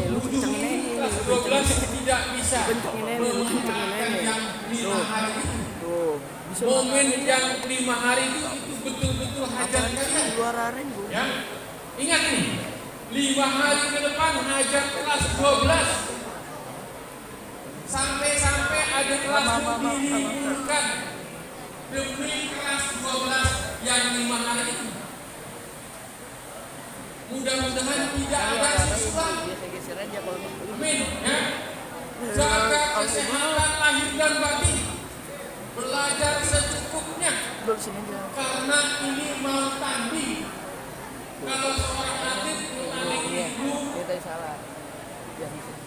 lu kencengin ini, kelas 12 tidak bisa memanfaatkan yang 5 hari itu. Momen yang 5 hari itu betul-betul hajat kalian. Ya, ingat nih, 5 hari ke depan hajat kelas 12. Sampai-sampai ada kelas diliburkan demi kelas 12 yang 5 hari itu. Mudah-mudahan tidak ada susulan. Amin. Ya. Jaga kesehatan lahir dan batin. Belajar secukupnya. Karena ini mau tanding. Kalau seorang atlet tanding itu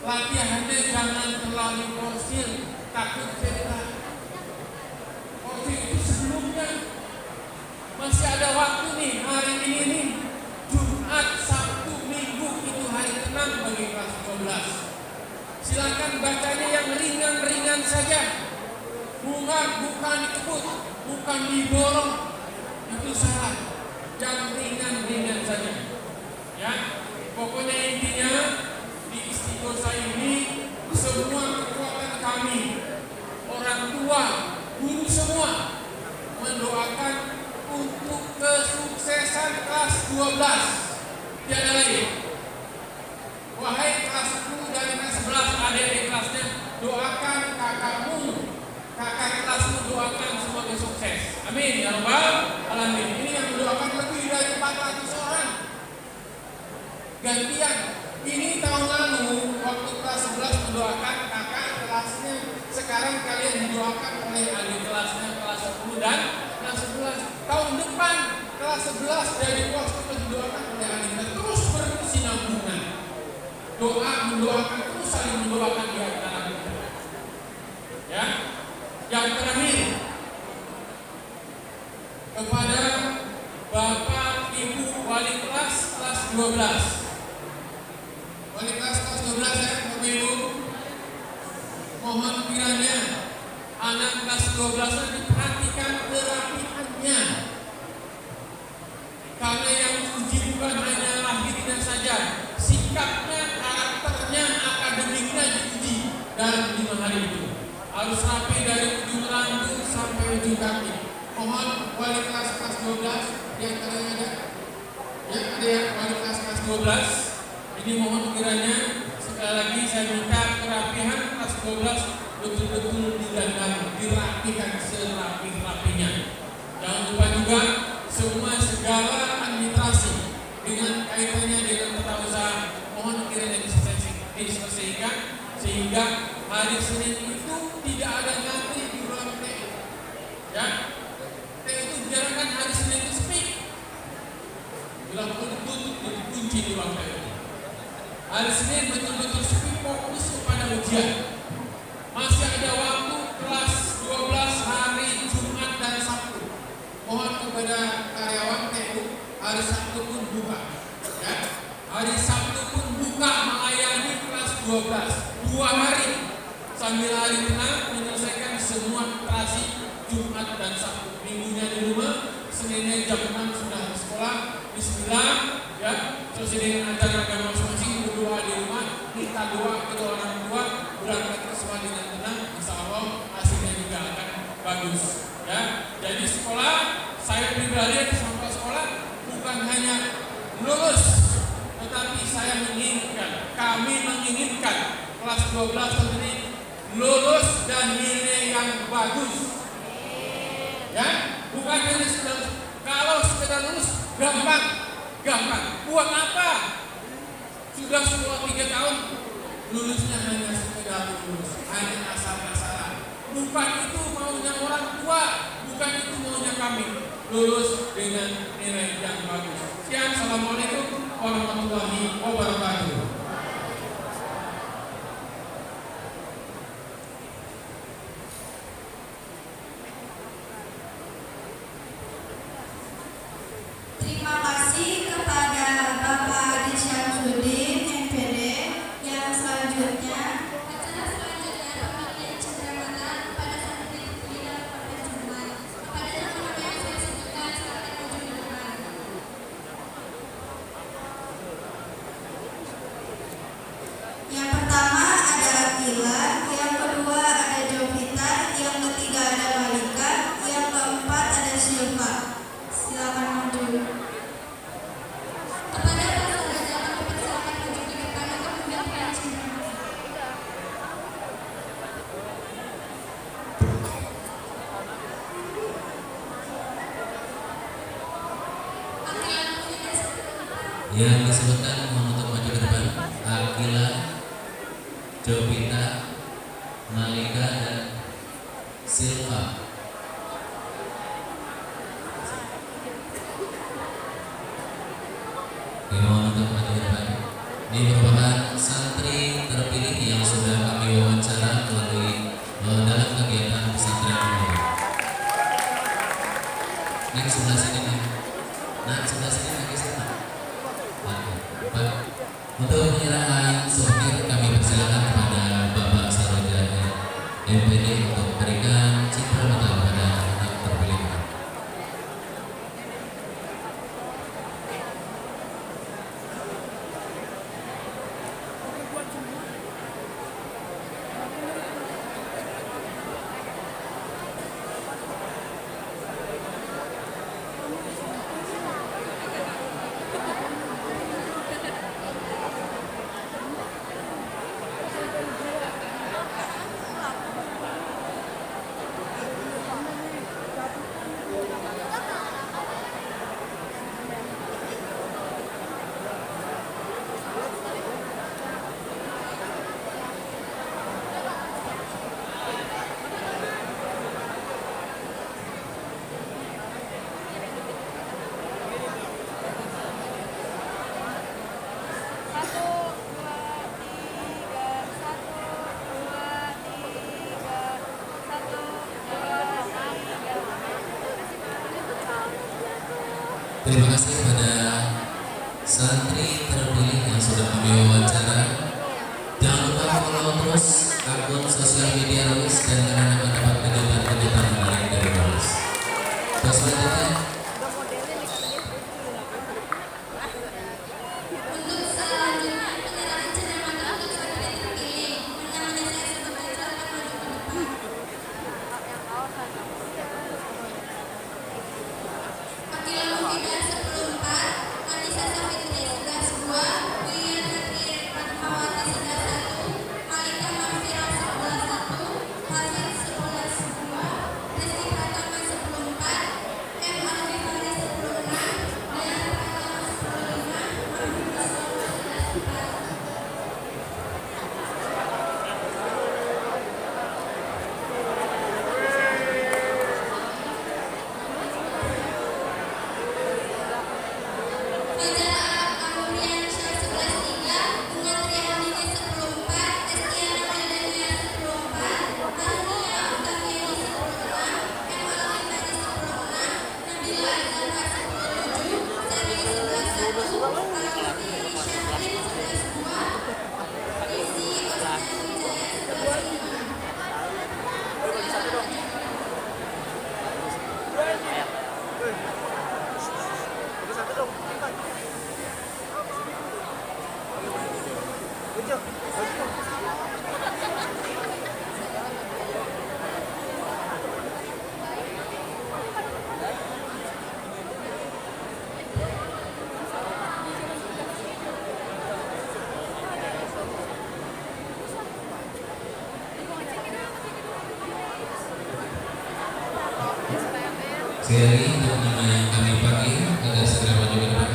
latihannya jangan terlalu fosil, takut cedera. Fosil itu sebelumnya masih ada waktu nih, hari ini nih, Jumat, Sabtu, Minggu itu hari tenang bagi kelas 12. Silakan bacanya yang ringan-ringan saja. Bukan dikebut, bukan didorong, itu salah. Yang ringan-ringan saja. Ya, pokoknya intinya di Istiqosah ini semua kekuatan kami, orang tua, guru semua mendoakan untuk kesuksesan kelas 12. Tiada lagi. Wahai kelas 10 dan kelas 11 adik-adik kelasnya, doakan kakakmu, kakak kelasmu doakan semoga sukses. Amin ya rabbal alamin. Ini yang mendoakan lebih dari 400 orang. Gantian. Ini tahun lalu waktu kelas 11 mendoakan kakak kelasnya. Sekarang kalian didoakan oleh adik kelasnya kelas 10 dan kelas 11. Tahun depan kelas 11 dari waktu didoakan oleh adik. Terus berkesinambungan. Doa mendoakan terus saling mendoakan di antara kita. Ya. Yang terakhir kepada Bapak Ibu wali kelas 12. Wali kelas 12 ya, Bapak Ibu. Mohon kiranya anak kelas 12 diperhatikan kerapiannya. Karena yang diuji bukan hanya lahirnya saja, sikapnya, karakternya, akademiknya diuji dalam 5 hari itu. Harus rapi dari ujung rambut sampai ujung kaki. Mohon wali kelas 12 yang terang ada. Ya, ada yang wali kelas 12. Ini mohon kiranya sekali lagi saya minta kerapihan kelas 12 betul-betul didandan, dirapikan serapi-rapinya. Jangan lupa juga semua segala administrasi dengan kaitannya dengan tata usaha mohon kiranya diselesaikan sehingga hari Senin itu tidak ada ngantri di ruang TU. Ya, TU itu dijalankan hari Senin itu sepi. Bila perlu ditutup, dikunci di ruang TU. Hari Senin betul-betul sepi, fokus kepada ujian. Masih ada waktu kelas 12 hari Jumat dan Sabtu. Mohon kepada karyawan TU hari Sabtu pun buka. Ya, hari Sabtu pun buka melayani kelas 12 2 hari. Sambil hari tenang menyelesaikan semua operasi Jumat dan Sabtu. Minggunya di rumah, Seninnya jam 6 sudah di sekolah. Bismillah, ya, selesai dengan ajaran agama masing-masing, berdoa di rumah, minta doa kedua orang tua, berangkat ke sekolah dengan tenang, insya Allah hasilnya juga akan bagus. Ya, jadi sekolah, saya pribadi sampai sekolah bukan hanya lulus, tetapi saya menginginkan, kami menginginkan kelas 12 ini lulus dan nilai yang bagus. Ya, bukan hanya sekedar kalau sekedar lulus gampang. Buat apa? Sudah sekolah 3 tahun, lulusnya hanya sekedar lulus, hanya asal-asalan. Bukan itu maunya orang tua, bukan itu maunya kami. Lulus dengan nilai yang bagus. Sekian, assalamualaikum warahmatullahi wabarakatuh. Terima kasih kepada Bapak Adi Syamsuddin, MPD. Yang selanjutnya acara selanjutnya pembagian cenderamata kepada santri tidak pada Jumat. Kepada teman-teman yang saya sebutkan silakan maju ke depan. Rosita, yang ketiga ada Malika, yang keempat ada Silva. Silakan maju. Kepada para raja kami persilakan maju ke depan untuk mendapatkan cendramata. Yang disebutkan mohon untuk maju ke depan. Akila, Jovita, Malika, dan Silva. Mohon untuk maju ke depan. Ini merupakan santri terpilih yang sudah kami wawancara melalui dalam kegiatan pesantren ini. Nih sebelah sini nih. Nah sebelah sini lagi sana. Baik. Untuk penyerahan souvenir kami persilakan kepada Bapak Saroja MPD untuk memberikan cendramata kepada anak terpilih. Terima kasih kepada santri terpilih yang sudah kami wawancara. Jangan lupa follow terus akun sosial media Rois dan karena mendapat kejutan-kejutan menarik dari Rois. Terus selanjutnya Untuk selanjutnya penyerahan cendramata untuk santri terpilih. Namanya saya sebutkan, silakan maju ke depan. Akila Mufidah 10-4, Anissa Safitri 11-2, William Natri Ratmawati 11-1, Malika Mahfira 11-1, Hafiz 11-2, Rizky Pratama 10-4, M. Al-Ghifari 10-6, dan Pratama 10-5, Mahmud Rasulullah 11-4. Fajar Amurian Syah 11-3, Bunga Triandini 10-4, Estiana Meldania 10-4, Karunia Octaviani 10-6, M. Al-Ghifari 10-6, Nabila Azhara 10-7, Serwi 11-1, Alfi Syahrin 11-2, Rizky Osman Wijaya 11-5. sekali lagi untuk nama yang kami pakai agar segera maju ke depan.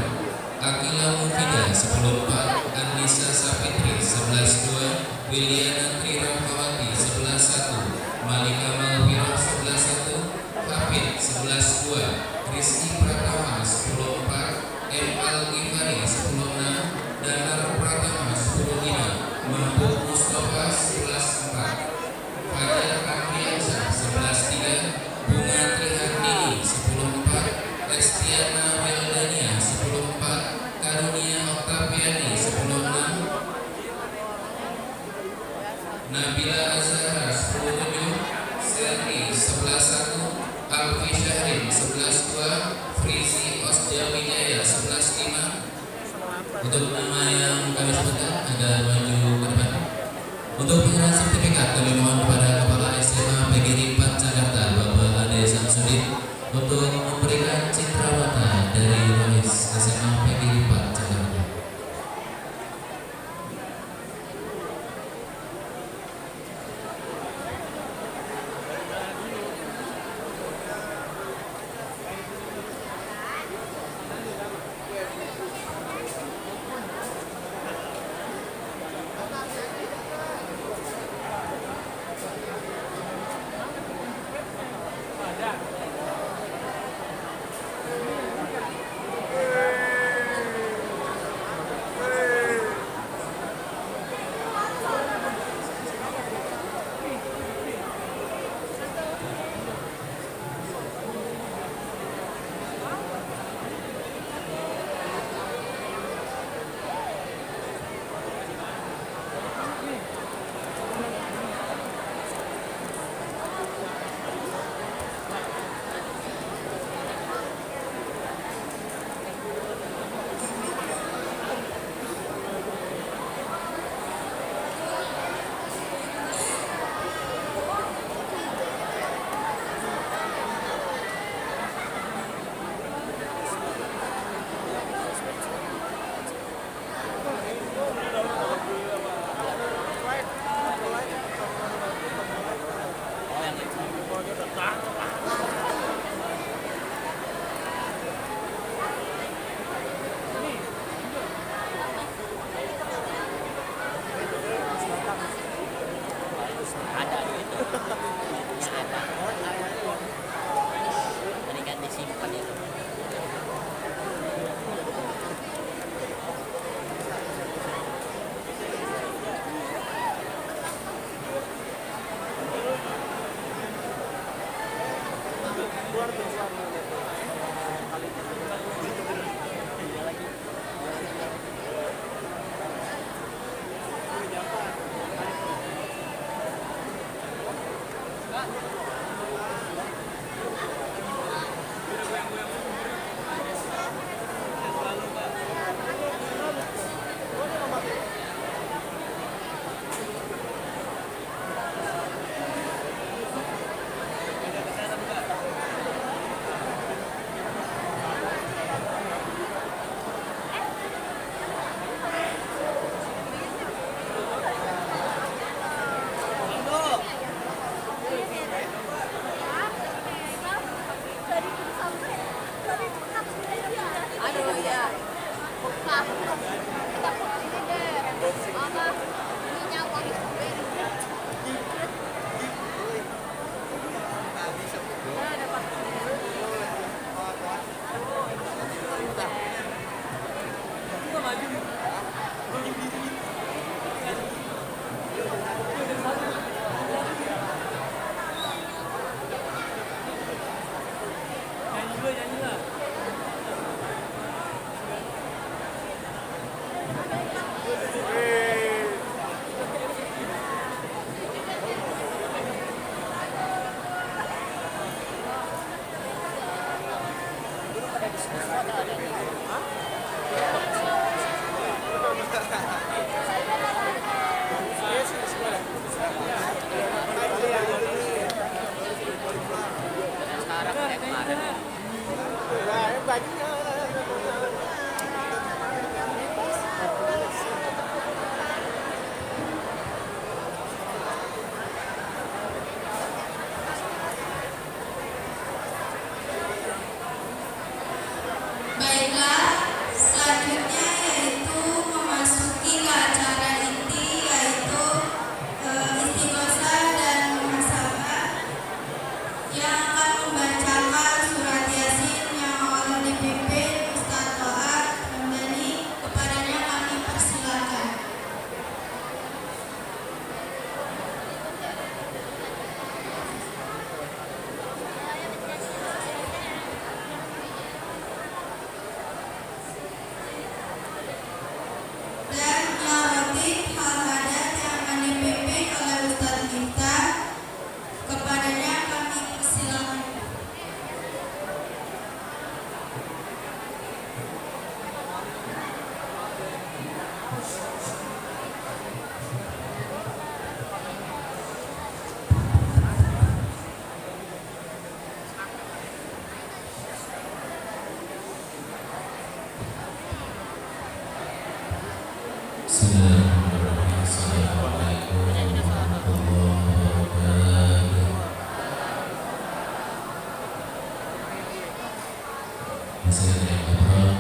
Akila Mufidah 10-4, Anissa Safitri 11-2, Wiliana Tri Rahmawati 11-1, Malika Malvira 11-1, Hafid 11-2, Rizky Pratama 10-4, M. Al-Ghifari 10-6, Danar Pratama 10-5, Mahbub Mustafa 11-4, Fajar Afriansyah 11-3, Bunga Trihandini 10-4, Estiana Meldania 10-4, Karunia Octaviani 10-6, Nabila Azhara 10-7, Serwi 11-1, Alfi Syahrin 11-2, Frizi Osja Wijaya 11-5. Untuk nama yang kami sebutkan ada maju ke depan. Untuk penyerahan sertifikat kami mohon kepada Kepala SMA PG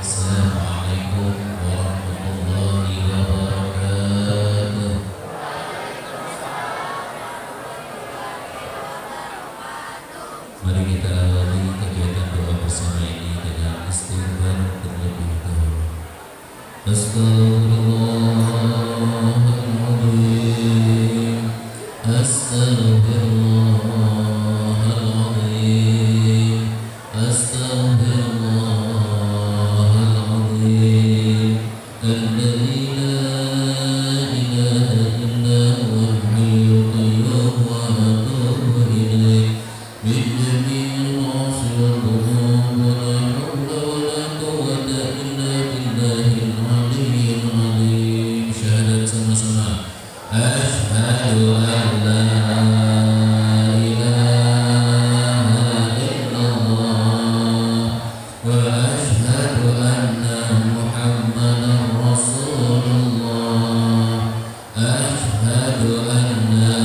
Assalamualaikum warahmatullahi wabarakatuh. Mari kita awali kegiatan doa bersama ini dengan istighfar terlebih dahulu. Astaghfirullahaladzim, astaghfirullahaladzim, astaghfirullahaladzim. Alladzi la ilaha illa huwal hayyul qayyum wa atubu ilaih min jami'il ma'asi wal dhunub wa la hawla wa la quwwata illa billahil aliyyil azim. Syahadat sama-sama. Asyhadu an la ilaha illallah wa asyhadu anna Muhammadan Rasulullah. Asyhadu an la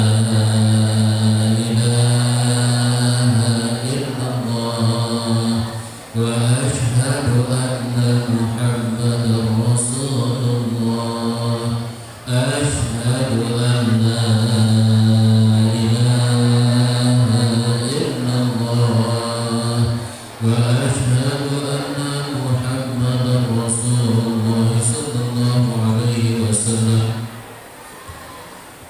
ilaha illallah wa asyhadu anna Muhammadan Rasulullah. Asyhadu an la ilaha illallah wa asyhadu anna Muhammadan Rasulullah sallallahu alaihi wasallam.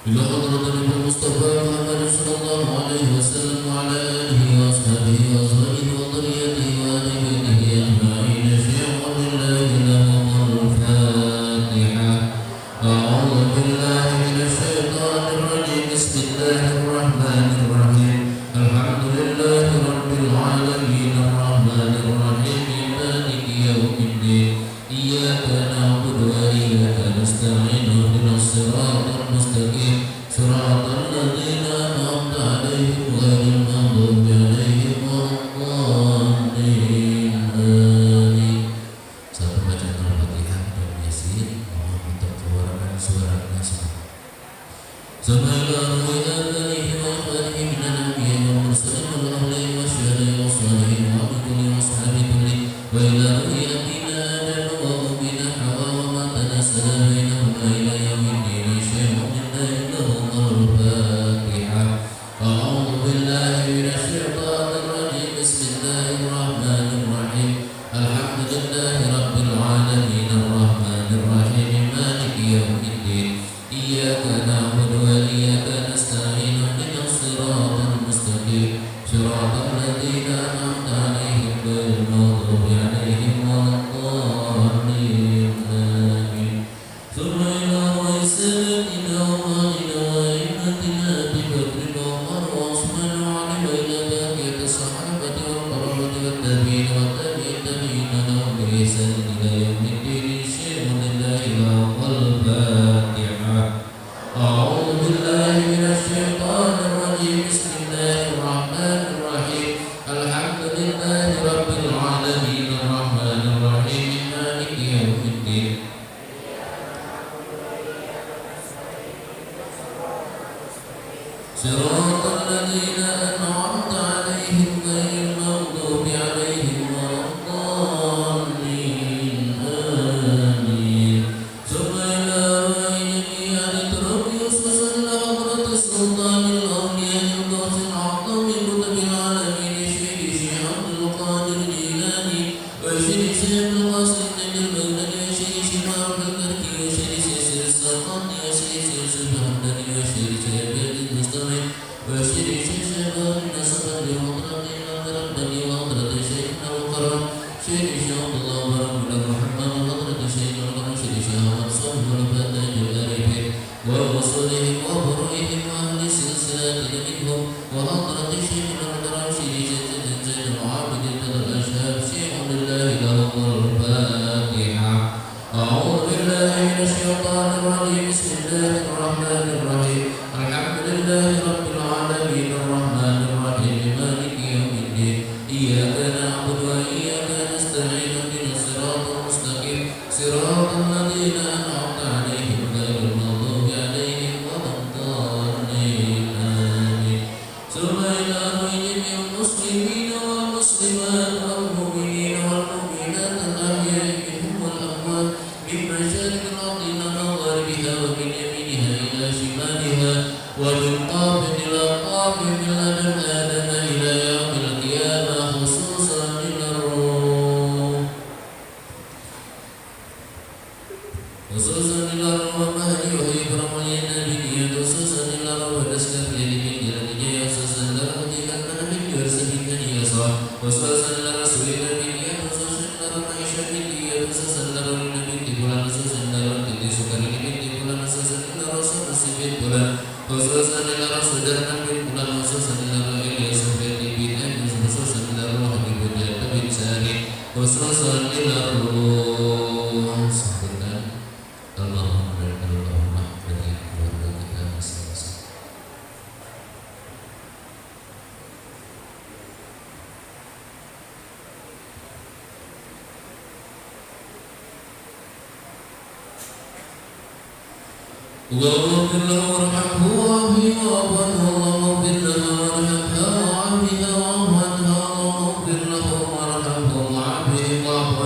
Ila hadratin Nabi Mustafa Muhammad sallallahu alaihi wasallam wa ala alihi wa ashabihi wa azwajihi wa dhurriyyatihi wa ahli baitihi ajma'in. Syai'un lillahi lahumul Fatihah. A'udzu billahi minasy syaithanir rajim. Bismillahir rahmanir rahim. Alhamdulillahi rabbil alamin arrahmanir rahim maliki yaumiddin. Iyyaka na'budu wa iyyaka nasta'in. Ihdinas siratal mustaqim. Siratal ladzina an'amta 'alaihim ghairil maghdubi 'alaihim waladdallin. Amin. Satu bacaan Al-Fatihah dan Yasin. Mohon untuk keluarkan suaranya semua. Sallallahu alaihi wa alihi minan nabiyyin wal mursalin wal awliya'i wasyuhada'i wassalihin wa bi kulli washabi kulli wa ila ru'yatina adana wa ubina hawa wa ma tanassala bainahuma ila yaumiddin. Syai'un lillahi lahumul Fatihah. A'udzu billahi minasy syaithanir rajim. Bismillahir rahmanir rahim. Alhamdulillahi rabbil alamin arrahmanir rahim maliki yaumiddin. Iyyaka na'budu wa iyyaka nasta'in. Ihdinas siratal mustaqim. Siratal ladzina an'amta 'alaihim ghairil maghdubi 'alaihim waladdallin. Amin. Thumma ila sayyidina wa ila immatina Abi Bakr wa Umar wa Uthman wa Ali wa ila baqiyati sahabati wal qarabati wat tabi'in wa tabi'in tabi'ina lahum bi ihsan ila yaumiddin. Syai'un lillahi lahumul Fatihah. A'udzu billahi minasy syaithanir rajim. Bismillahir rahmanir rahim. Alhamdulillahi rabbil alamin arrahmanir rahim maliki yaumiddin. Siratal ladzina an'amta 'alaihim ghairil maghdubi 'alaihim waladdallin. Amin. Thumma ila ra'yati Rabbiyus wa sallallahu alaihi sultanil awliya'il ghawthil a'zam min qutbil alamin. Syekh Syekh Abdul Qadir Jilani wa Syekh Syekh Abdul Qasim Nabil Baghdadi wa Syekh Syekh Abdul Karki wa Syekh Syekh Saqati wa Syekh Syekh Hamdani wa Syekh Syekh Abdul Mustami wa Syekh Syekh Abdul Nasr li hadrati al-Rabbani wa hadrati Syekhna al-Karam Syekh Syekh Abdullah Barakullah Muhammad wa hadrati Syekh al-Karam Syekh Syekh Ahmad Sahibul Fatah al-Arifin wa rasulihim wa furu'ihim wa ahli silsilatihim minhum wa hadrati Syekh al-Karam Syekh Syekh Zain al-Abidin al-Ashhab. Syai'un lillahi lahumul Fatihah. A'udzu billahi minasy syaithanir rajim. Bismillahir rahmanir rahim. Alhamdulillahi rabbil alamin arrahmanir rahim maliki yaumiddin. Iyyaka na'budu wa iyyaka nasta'in. Ihdinas siratal mustaqim. Siratal ladzina an'amta 'alaihim ghairil maghdubi 'alaihim waladdallin. عليها ومن قاب إلى قاب من لدن آدم إلى يوم القيامة خصوصا للروح ومهدي وهي برمالي النبي خصوصا للروح ونسكت يدي من جلدي خصوصا للروح كان من يرسلني يصح خصوصا للرسول النبي خصوصا للروح عيشة بنتي خصوصا للروح النبي bulan خصوصا للروح تدي سكري بنتي bulan خصوصا للروح سبسي bulan خصوصا للروح سدرنا bulan خصوصا للروح إلياس بنتي بنتي خصوصا للروح بنتي بنت ساري خصوصا للروح سبحان Allah memberikan rahmat bagi keluarga kita masing-masing. Allahumma billahu warhamhu wa'afihi wa'afu Allahumma billahu warhamha wa'afiha wa'afu Allahumma billahu warhamhu wa'afihi wa'afu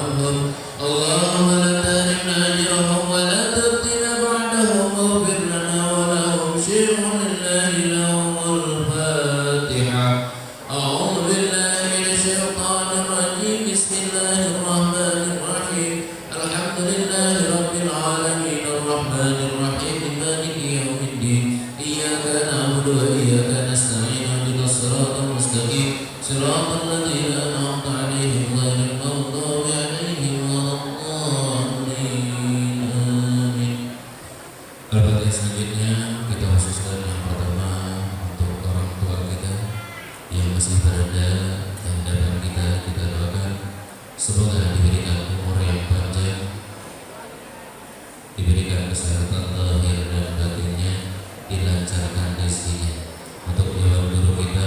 Allahumma la tahrimna ajrahum wa la taftina ba'dahum waghfir lana wa lahum shir'un lillahi lahumul Fatiha. A'udzu billahi minasy syaithanir rajim. Bismillahirrahmanirrahim. Alhamdulillahi rabbil alamin arrahmanir rahim maliki yaumiddin. Iyyaka na'budu wa iyyaka nasta'in ihdinas siratal mustaqim siratal ladzina an'amta 'alaihim ghairil maghdubi 'alaihim waladdallin. Amin. Al-Fatihah selanjutnya kita khususkan yang pertama untuk orang tua kita yang masih berada di hadapan kita doakan semoga diberikan umur yang panjang, diberikan kesehatan lahir dan batinnya, dilancarkan rezekinya. Untuk dewan guru kita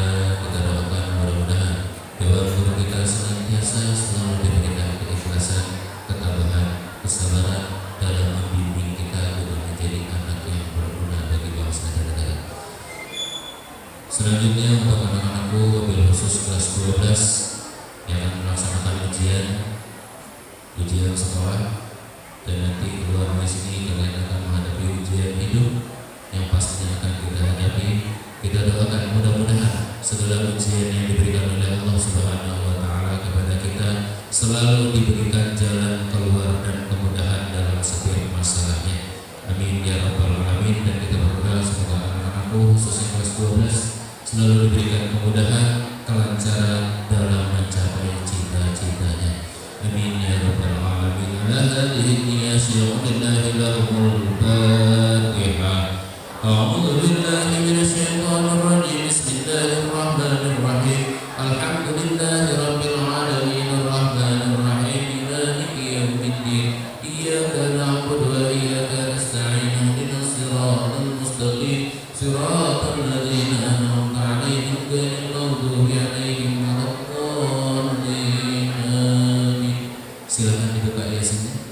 doakan mudah-mudahan dewan guru kita senantiasa selalu diberikan keikhlasan, ketabahan, kesabaran dalam membimbing kita untuk menjadi anak yang berguna bagi bangsa dan negara. Selanjutnya untuk anak-anakku wabil khusus kelas 12 yang akan melaksanakan ujian sekolah dan nanti keluar dari sini kalian akan menghadapi ujian hidup yang pastinya akan kita hadapi. Kita doakan mudah-mudahan segala ujian yang diberikan oleh Allah Subhanahu wa Ta'ala kepada kita selalu diberikan jalan keluar dan kemudahan dalam setiap masalahnya. Amin ya rabbal alamin. Dan kita berdoa semoga anak-anakku khususnya kelas 12 selalu diberikan kemudahan, kelancaran dalam mencapai cita-citanya. Amin ya rabbal alamin. Ala hadhihi niyyah lillahi lahumul Fatihah. A'udzu billahi minasy syaithanir rajim. Bismillahirrahmanirrahim. Alhamdulillahi rabbil alamin arrahmanir rahim maliki yaumiddin. Iyyaka na'budu wa iyyaka nasta'in ihdinas siratal mustaqim siratal ladzina an'amta 'alaihim ghairil maghdubi 'alaihim waladdallin. Amin. Silakan dibuka Yasinnya.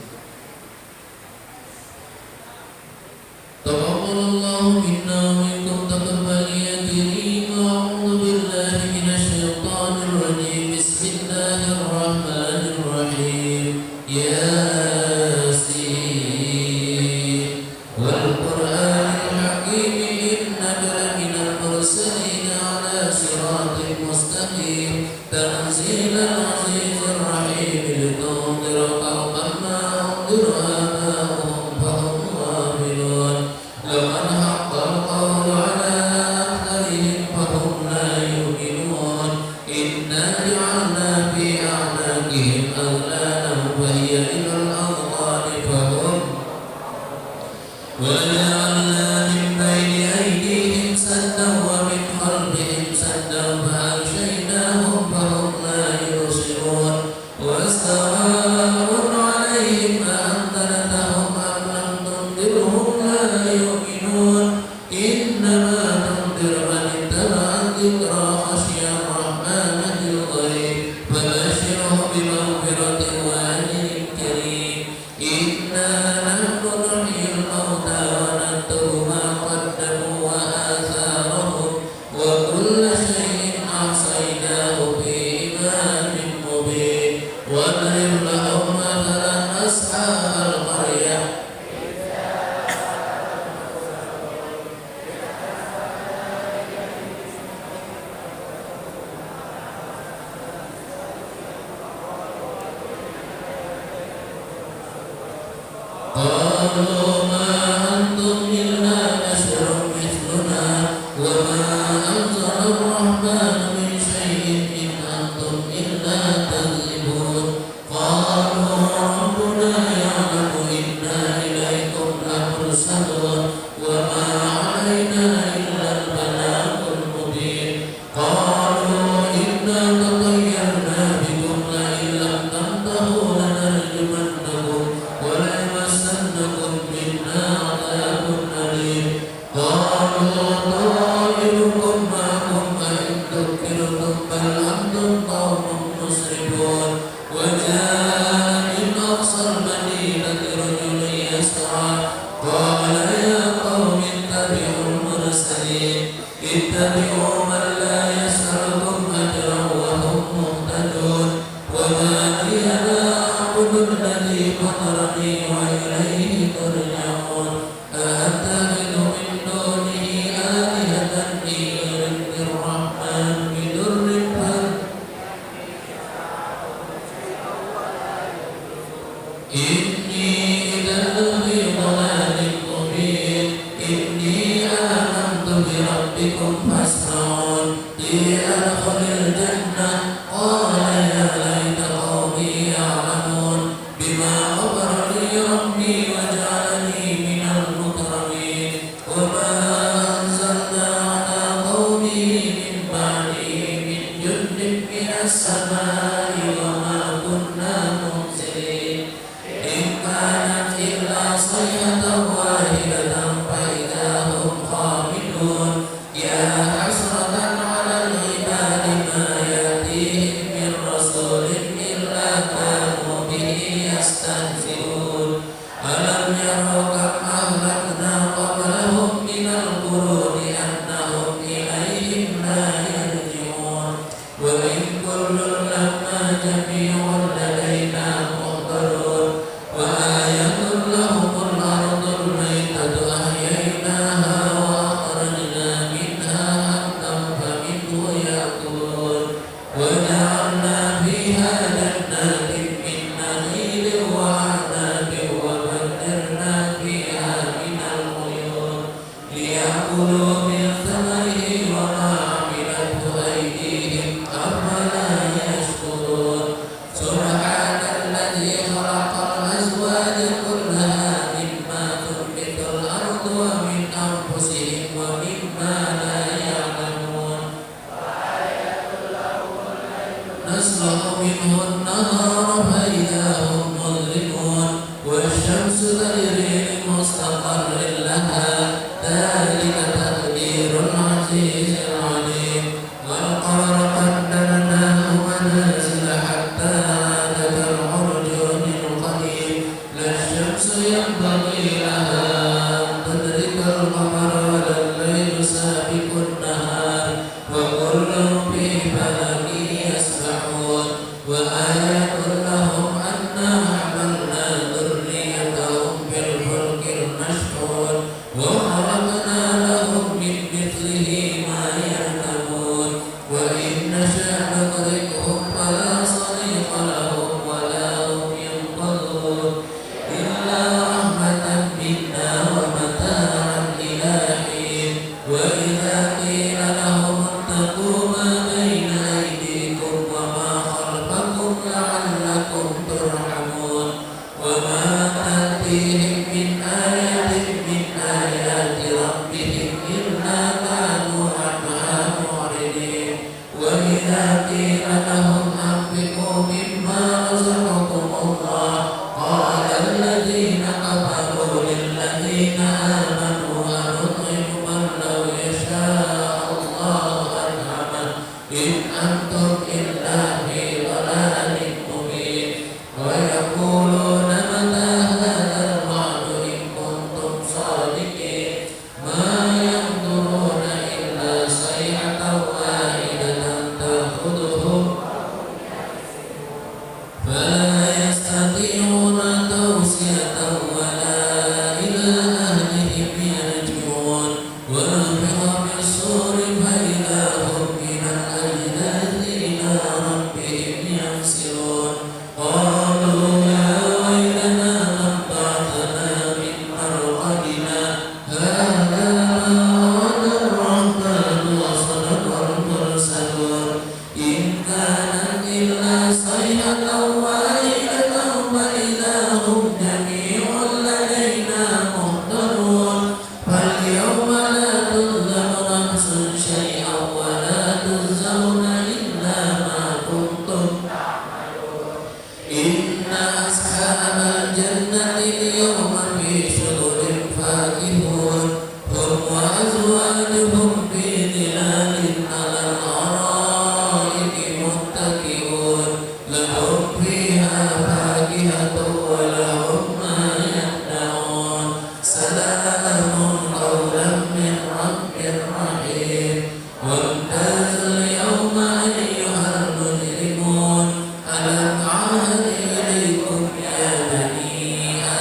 Taqabbalallahu minna wa minkum taqabbal ya karim. A'udzu billahi minasy syaithanir rajim. Bismillahirrahmanirrahim. Yasin wal Qur'anil hakim innaka laminal mursalin ala siratin mustaqim tanzilal azizir rahim litunzira qauman ma unzira aba'uhum fahum ghafilun law an haqqal qawlu ala aktharihim fahum la yu'minun inna ja'alna fi a'naqihim aghlalan wa hiya ilal adqani fahum وجعلنا من بين أيديهم سدا ومن خلفهم سدا فأغشيناهم فهم لا يبصرون وسواء عليهم أأنذرتهم أم لم تنذرهم لا يؤمنون قالوا ما أنتم إلا بشر مثلنا وما أنزل الرحمن من شيء إن أنتم إلا تكذبون قالوا ربنا يعلم إنا إليكم لمرسلون وما علينا إلا البلاغ المبين قالوا إنا تطيرنا بكم لئن لم تنتهوا لنرجمنكم وليمسنكم منا عذاب أليم قالوا طائركم معكم أئن ذكرتم بل أنتم قوم مسرفون وجاء من أقصى المدينة رجل يسعى قال يا قوم اتبعوا المرسلين اتبعوا من لا يسألكم أجرا وهم مهتدون وما لي لا أعبد الذي فطرني وإليه ترجعون أأتخذ من دونه آلهة إن يردني الرحمن بضر إني إذا لفي ضلال مبين إني آمنت بربكم فاسمعون قيل ادخل الجنة قال يا ليت قومي يعلمون بما غفر لي ربي وجعلني من المكرمين وما أنزلنا على قومه من بعده من جند من السماء وما كنا منزلين إن كانت إلا صيحة واحدة فإذا هم خامدون يا حسرة على العباد ما يأتيهم من رسول إلا كانوا به يستهزئون ألم يروا كم أهلكنا قبلهم من القرون أنهم إليهم لا يرجعون وإن كل لما جميع لدينا محضرون وآية لهم الأرض الميتة أحييناها وأخرجنا منها حبا فمنه يأكلون وجعلنا فيها جنات من نخيل وأعناب وفجرنا فيها من العيون ليأكلوا من ثمره وما عملته أيديهم أفلا يشكرون سبحان الذي خلق الأزواج كلها مما تنبت الأرض ومن أنفسهم ومما لا يعلمون نسلخ منه النهار فإذا هم مظلمون والشمس تجري لمستقر لها ذلك تقدير العزيز العليم والقمر قدرناه منازل حتى عاد كالعرجون القديم لا الشمس ينبغي لها أن تدرك القمر ولا الليل سابق النهار وكل في فلك يسبحون وآية لهم أنا حملنا ذريتهم في الفلك المشحون وخلقنا لهم من مثله ما يركبون وإن نشأ نغرقهم فلا صريخ لهم ولا هم ينقذون إلا رحمة منا ومتاعا إلى حين وإذا قيل لهم اتقوا ما بين أيديكم وما خلفكم لعلكم ترحمون وما تأتيهم من آية من آيات ربهم إلا كانوا وأزواجهم في ظلال على الأرائك متكئون لهم فيها فاكهة ولهم ما يدعون سلام قولا من رب رحيم وامتازوا اليوم أيها المجرمون ألم أعهد إليكم يا بني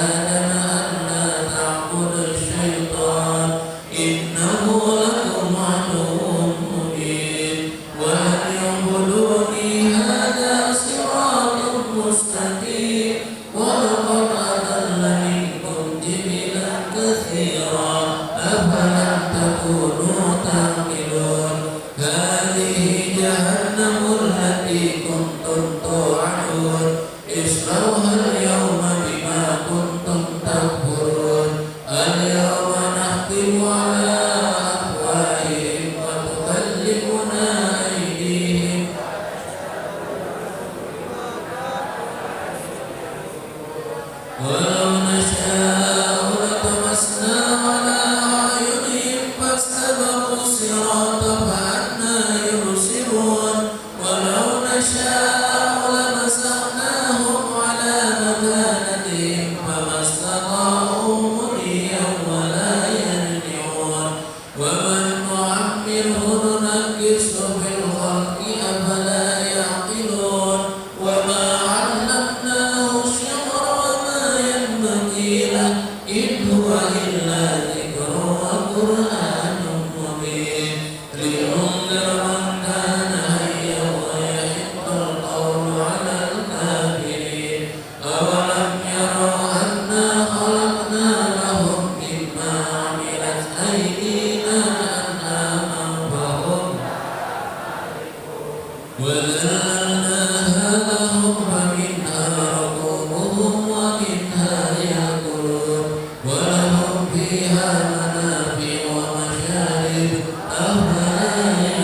آدم ألا تعبدوا الشيطان إنه لكم عدو مبين وأن اعبدوني هذا صراط مستقيم ولقد أضل منكم جبلا كثيرا أفلم تكونوا تعقلون هذه جهنم التي كنتم توعدون اصلوها اليوم بما كنتم تكفرون اليوم نختم على أفواههم وتكلمنا أيديهم ولو نشاء لطمسنا على أعينهم فاستبقوا الصراط فأنى يبصرون ولو نشاء لمسخناهم على مكانتهم فما استطاعوا مضيا ولا يرجعون ومن نعمره ننكسه في الخلق أفلا يعقلون وما علمناه الشعر وما ينبغي له إن هو إلا ذكر وقرآن مبين لينذر من كان حيا ويحق القول على الكافرين أولم يروا أنا خلقنا لهم مما عملت أيدينا أنعاما فهم وذللناها لهم فمنها ركوبهم ومنها يأكلون ولهم فيها منافع ومشارب أفلا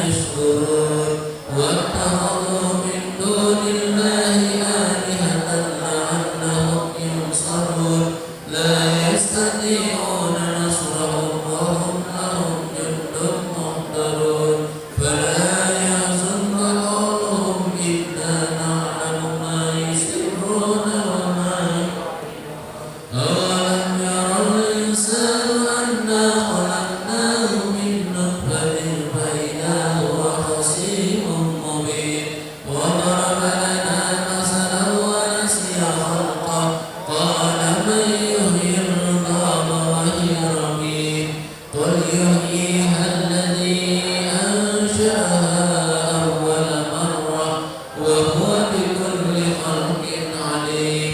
يشكرون واتخذوا من دون الله آلهة لعلهم ينصرون لا يستطيعون نصرهم وهم لهم جند محضرون فلا يحزنك قولهم إنا نعلم ما يسرون وما أولم يرى الإنسان أنا خلقناه من نطفة فإذا هو خصيم مبين وضرب لنا مثلا ونسي خلقه قال من يحيي العظام وهي رميم قل يحييها الذي أنشأها أول مرة وهو بكل خلق عليم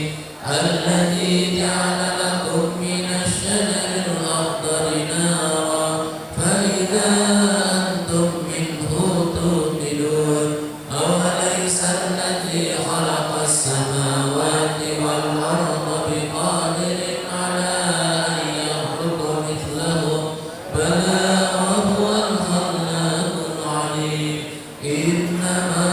الذي جعل لكم من الشجر الأخضر نارا فإذا أنتم منه توقدون أوليس الذي خلق السماوات والأرض بقادر على أن يخلق مثلهم بلى وهو الخلاق العليم إنما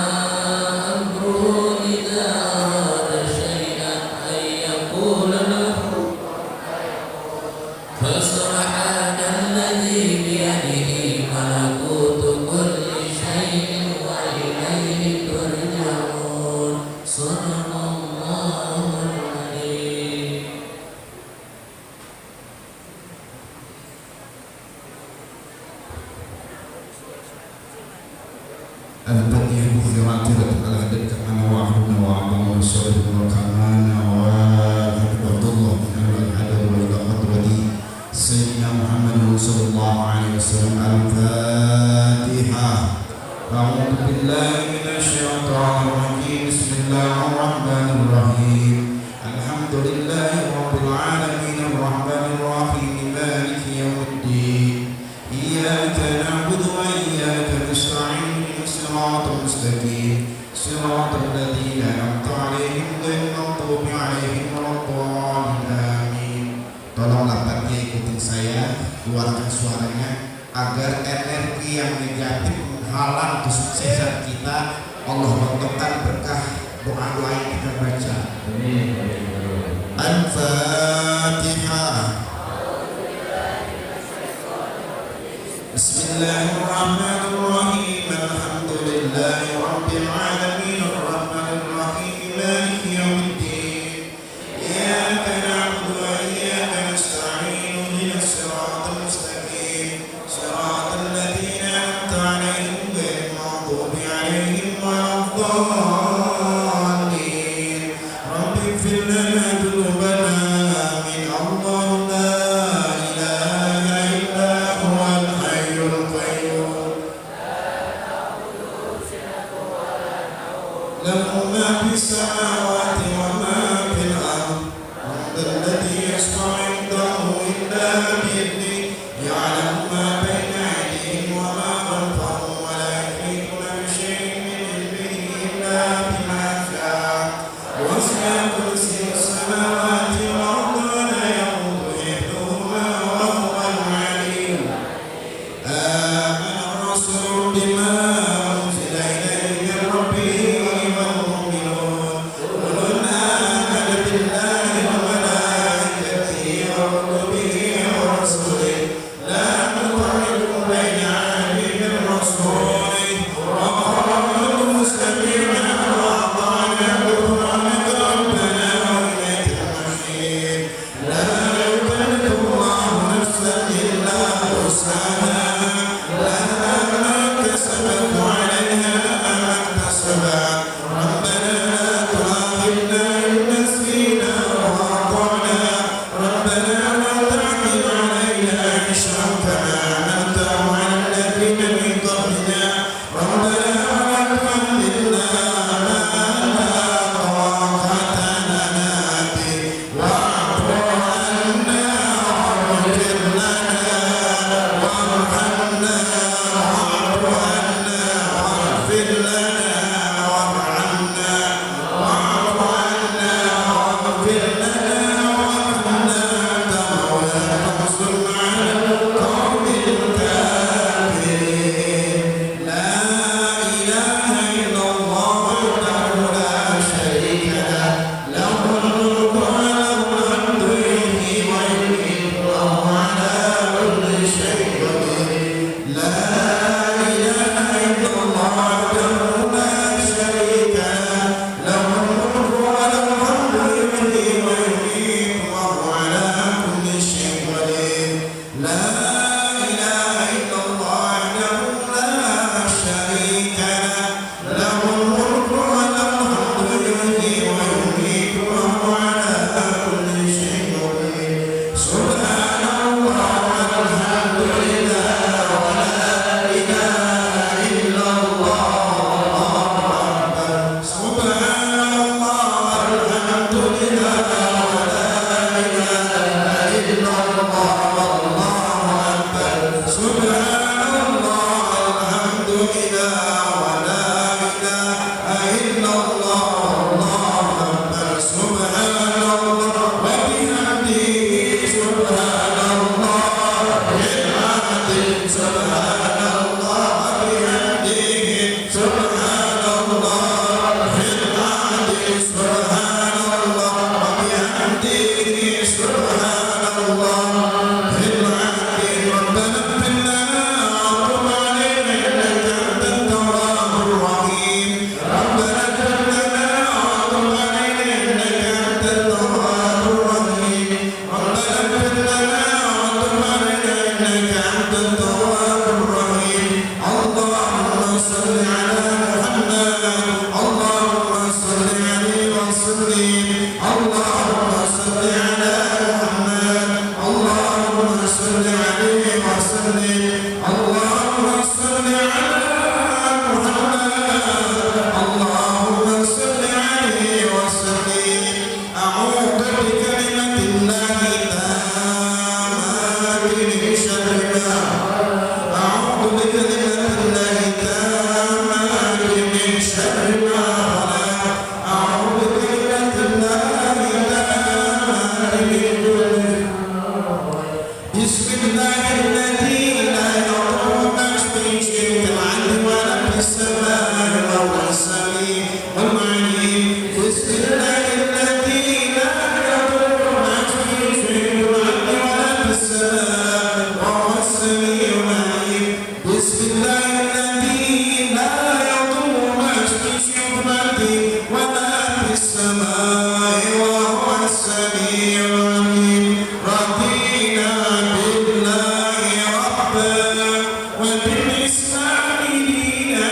أمره إذا أراد شيئا أن يقول له فسبحان الذي بيده ملكوت كل شيء وإليه ترجعون صدق الله العظيم البديع بخيرات على ذلك أنا وعبدنا وعبدنا والصالح وكمانا وعبد الله من الهدى والقدرة سيدنا محمد صلى الله عليه وسلم الفاتحة أعوذ بالله من الشيطان الرجيم بسم الله الرحمن الرحيم الحمد لله رب العالمين الرحمن الرحيم مالك يوم الدين إياك نعبد وإياك نستعين صراط مستقيم صراط الذين أنعمت عليهم غير المغضوب عليهم ولا الضالين آمين. Tolonglah Pak Kiai ikutin saya, keluarkan suaranya agar energi yang negatif menghalang kesuksesan kita. Allah menentukan berkah doa-doa yang kita baca. Al-Fatihah. Bismillahirrahmanirrahim. Alhamdulillahi rabbil alamin. Arrahmanir rahim. Maliki yaumiddin. Iyyaka na'budu wa iyyaka nasta'in. Ihdinas siratal mustaqim. Siratal ladzina an'amta 'alaihim ghairil maghdubi 'alaihim waladdallin. Rabbi ighfir lana dhunubana. Amin. Allahu la ilaha illa huwal hayyul qayyum. له ما في السماوات وما في الأرض. من ذا الذي يشفع عنده إلا بإذنه. يعلم ما بين أيديهم وما خلفهم ولا يحيطون بشيء من علمه إلا بما شاء. وسع كرسيه السماوات والأرض ولا يئوده حفظهما وهو العلي. آمن الرسول بما أنزل إليه من ربه والمؤمنون. كل آمن بالله وملائكته وكتبه ورسله لا نفرق بين أحد من رسله وقالوا سمعنا وأطعنا غفرانك ربنا وإليك المصير. لا يكلف الله نفسا إلا وسعها. لها ما كسبت وعليها ما اكتسبت. ربنا لا تؤاخذنا إن نسينا وأخطأنا. ربنا لا تحمل علينا إصرا كما حملته على الذين من قبلنا. ربنا ولا تحملنا ما لا طاقة لنا به. واعف عنا واغفر لنا وارحمنا. واعف عنا واغفر لنا وارحمنا. واعف عنا واغفر لنا وارحمنا. أنت مولانا فانصرنا على القوم الكافرين. لا إله إلا الله وحده لا شريك له. له الملك وله الحمد يحيي ويميت وهو على كل شيء قدير. لا إله إلا الله وحده لا شريك له. له الملك وله الحمد يحيي ويميت وهو على كل شيء قدير. لا إله إلا الله وحده لا شريك له. له الملك وله الحمد يحيي ويميت وهو على كل شيء قدير. سبحان الله والحمد لله ولا إله إلا الله. الله أكبر. سبحان الله والحمد لله ولا إله إلا الله. الله أكبر. سبحان الله والحمد لله ولا إله إلا الله. الله أكبر. سبحان الله وبحمده. سبحان الله وبحمده. سبحان الله وبحمده. سبحان الله وبحمده. سبحان الله وبحمده. سبحان الله وبحمده. ربنا اغفر لنا وتب علينا إنك أنت التواب الرحيم. ربنا اغفر لنا وتب علينا إنك أنت التواب الرحيم. ربنا اغفر لنا وتب علينا إنك أنت التواب الرحيم. اللهم صل على محمد. اللهم صل عليه وسلم. اللهم صل على محمد. اللهم صل عليه وسلم. اللهم صل على محمد. اللهم صل عليه وسلم. أعوذ بكلمة الله التامة من شر ما. أعوذ بكلمة الله التامة من شر ما خلق. أعوذ بكلمة الله التامة من كل. بسم الله الذي لا وبالإسلام دينا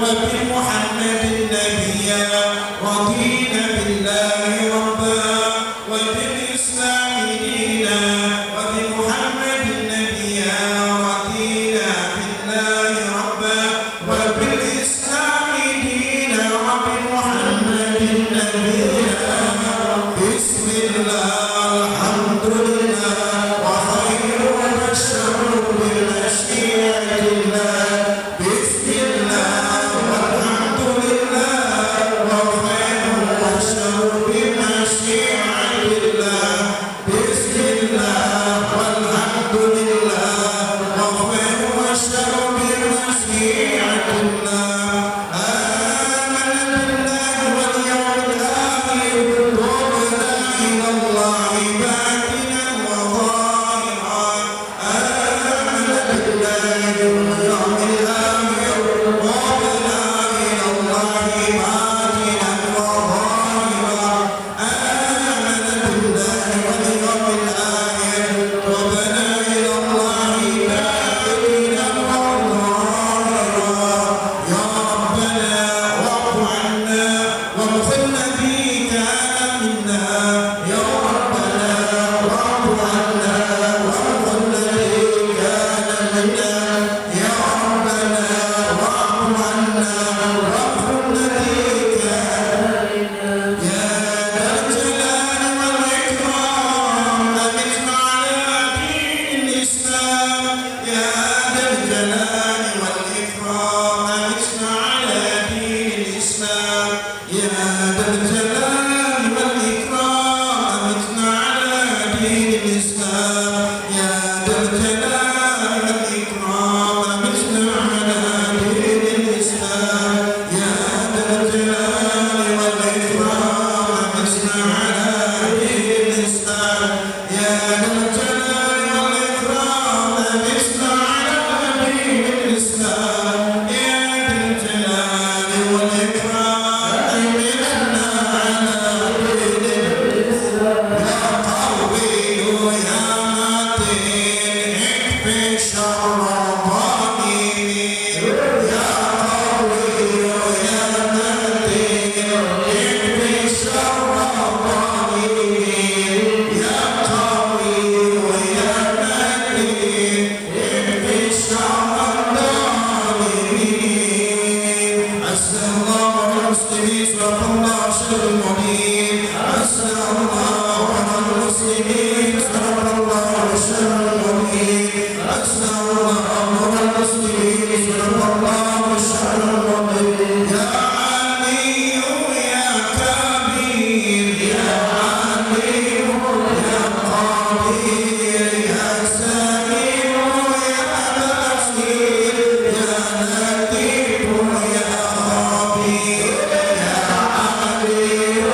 وبمحمد نبيا رضينا بالله ربا وبالإسلام دينا وبمحمد نبيا رضينا بالله ربا وبالإسلام دينا وبمحمد نبيا بسم الله الحمد لله وخير وبشر بمشيئة الله بسم الله والحمد لله وخير وبشر بمشيئة الله بسم الله والحمد لله وخير وبشر بمشيئة الله آمن بالله واليوم الآخر وقنا إلى الله باطنا وظاهرا آمن بالله واليوم الآخر وقنا إلى الله باطنا وظاهرا آمن بالله واليوم الآخر وقنا إلى الله باطنا وظاهرا يا ربنا واعف عنا وادخلنا في كان منا يا ربنا واعف عنا وادخلنا في كان منا يا ربنا واعف عنا وادخلنا في كان منا يا ذا الجلال والإكرام أمتنا على دين الإسلام يا ذا الجلال والإكرام أمتنا على دين الإسلام يا ذا الجلال والإكرام أمتنا على دين الإسلام يا ذا الجلال والإكرام أمتنا على دين الإسلام يا ذا الجلال والإكرام أمتنا على دين الإسلام يا ذا الجلال والإكرام أمتنا على دين الإسلام يا ذا الجلال والإكرام أمتنا على دين الإسلام يا قوي يا متين اكفي شر الظالمين يا قوي يا متين اكفي شر الظالمين يا قوي يا متين اكفي شر الظالمين أسأل الله والمسلمين صدق الله شر المبين أسأل الله والمسلمين صدق الله شر المبين أسأل الله والمسلمين صدق الله شر المبين يا علي يا كبير يا عليم يا قدير يا سميع يا بصير يا لطيف يا خبير يا عليم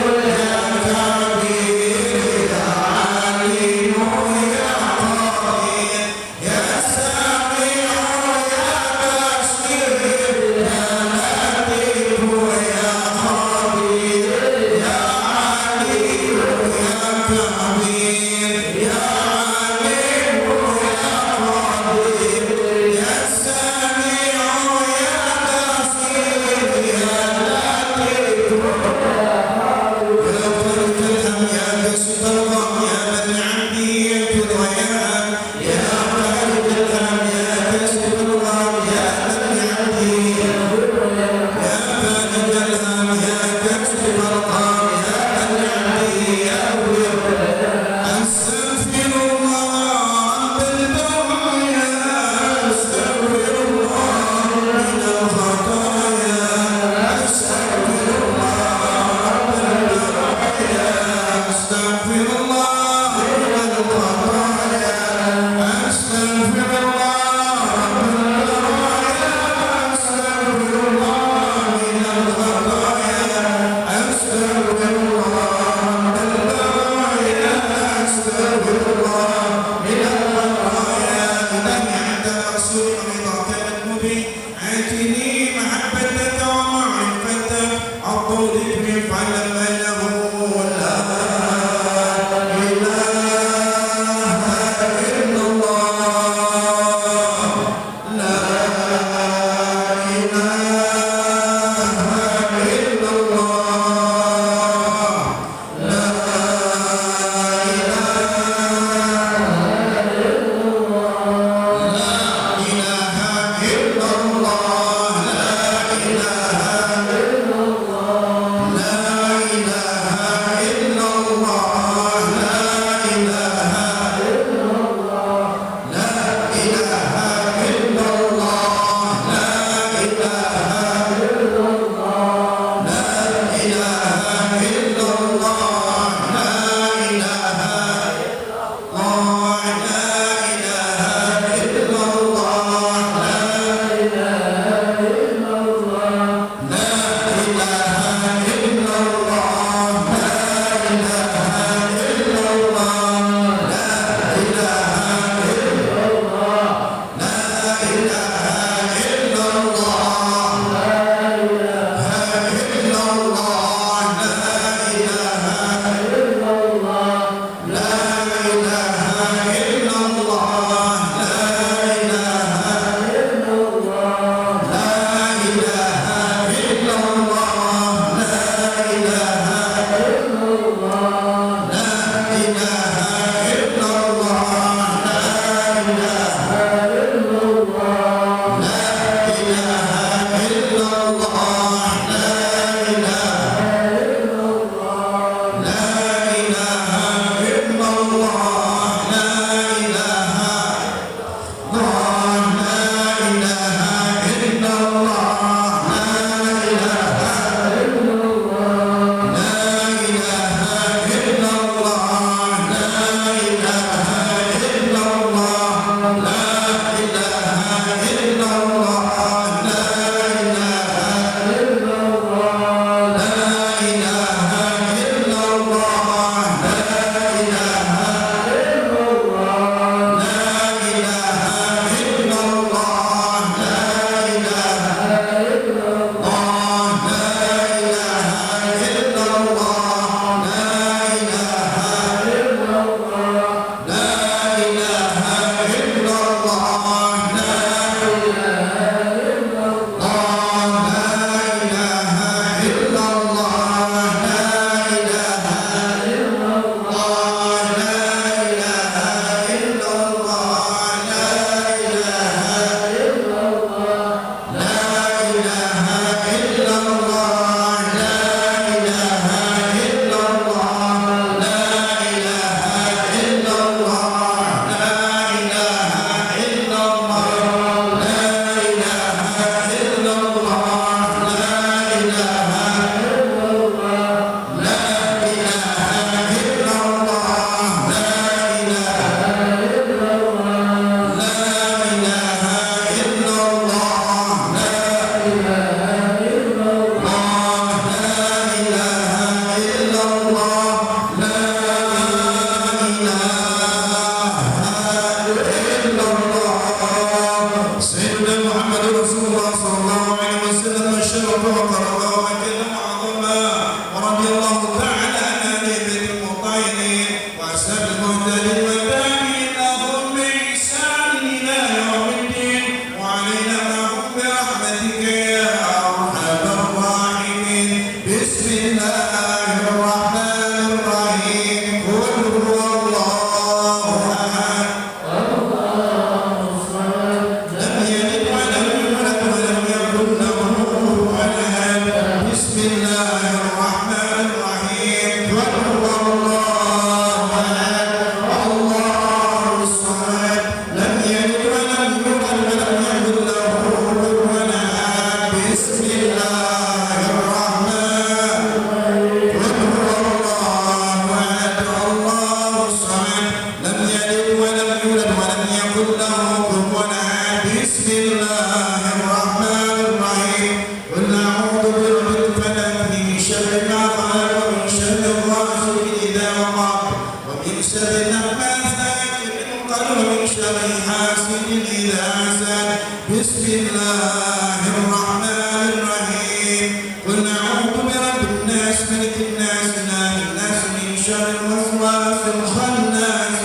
الله الرحمن الرحيم قل أعوذ برب الفلق من شر ما خلق ومن شر غاسق إذا وقب ومن شر النفاثات في العقد ومن شر حاسد إذا حسد بسم الله الرحمن الرحيم قل أعوذ برب الناس ملك الناس إله الناس من شر الوسواس الخناس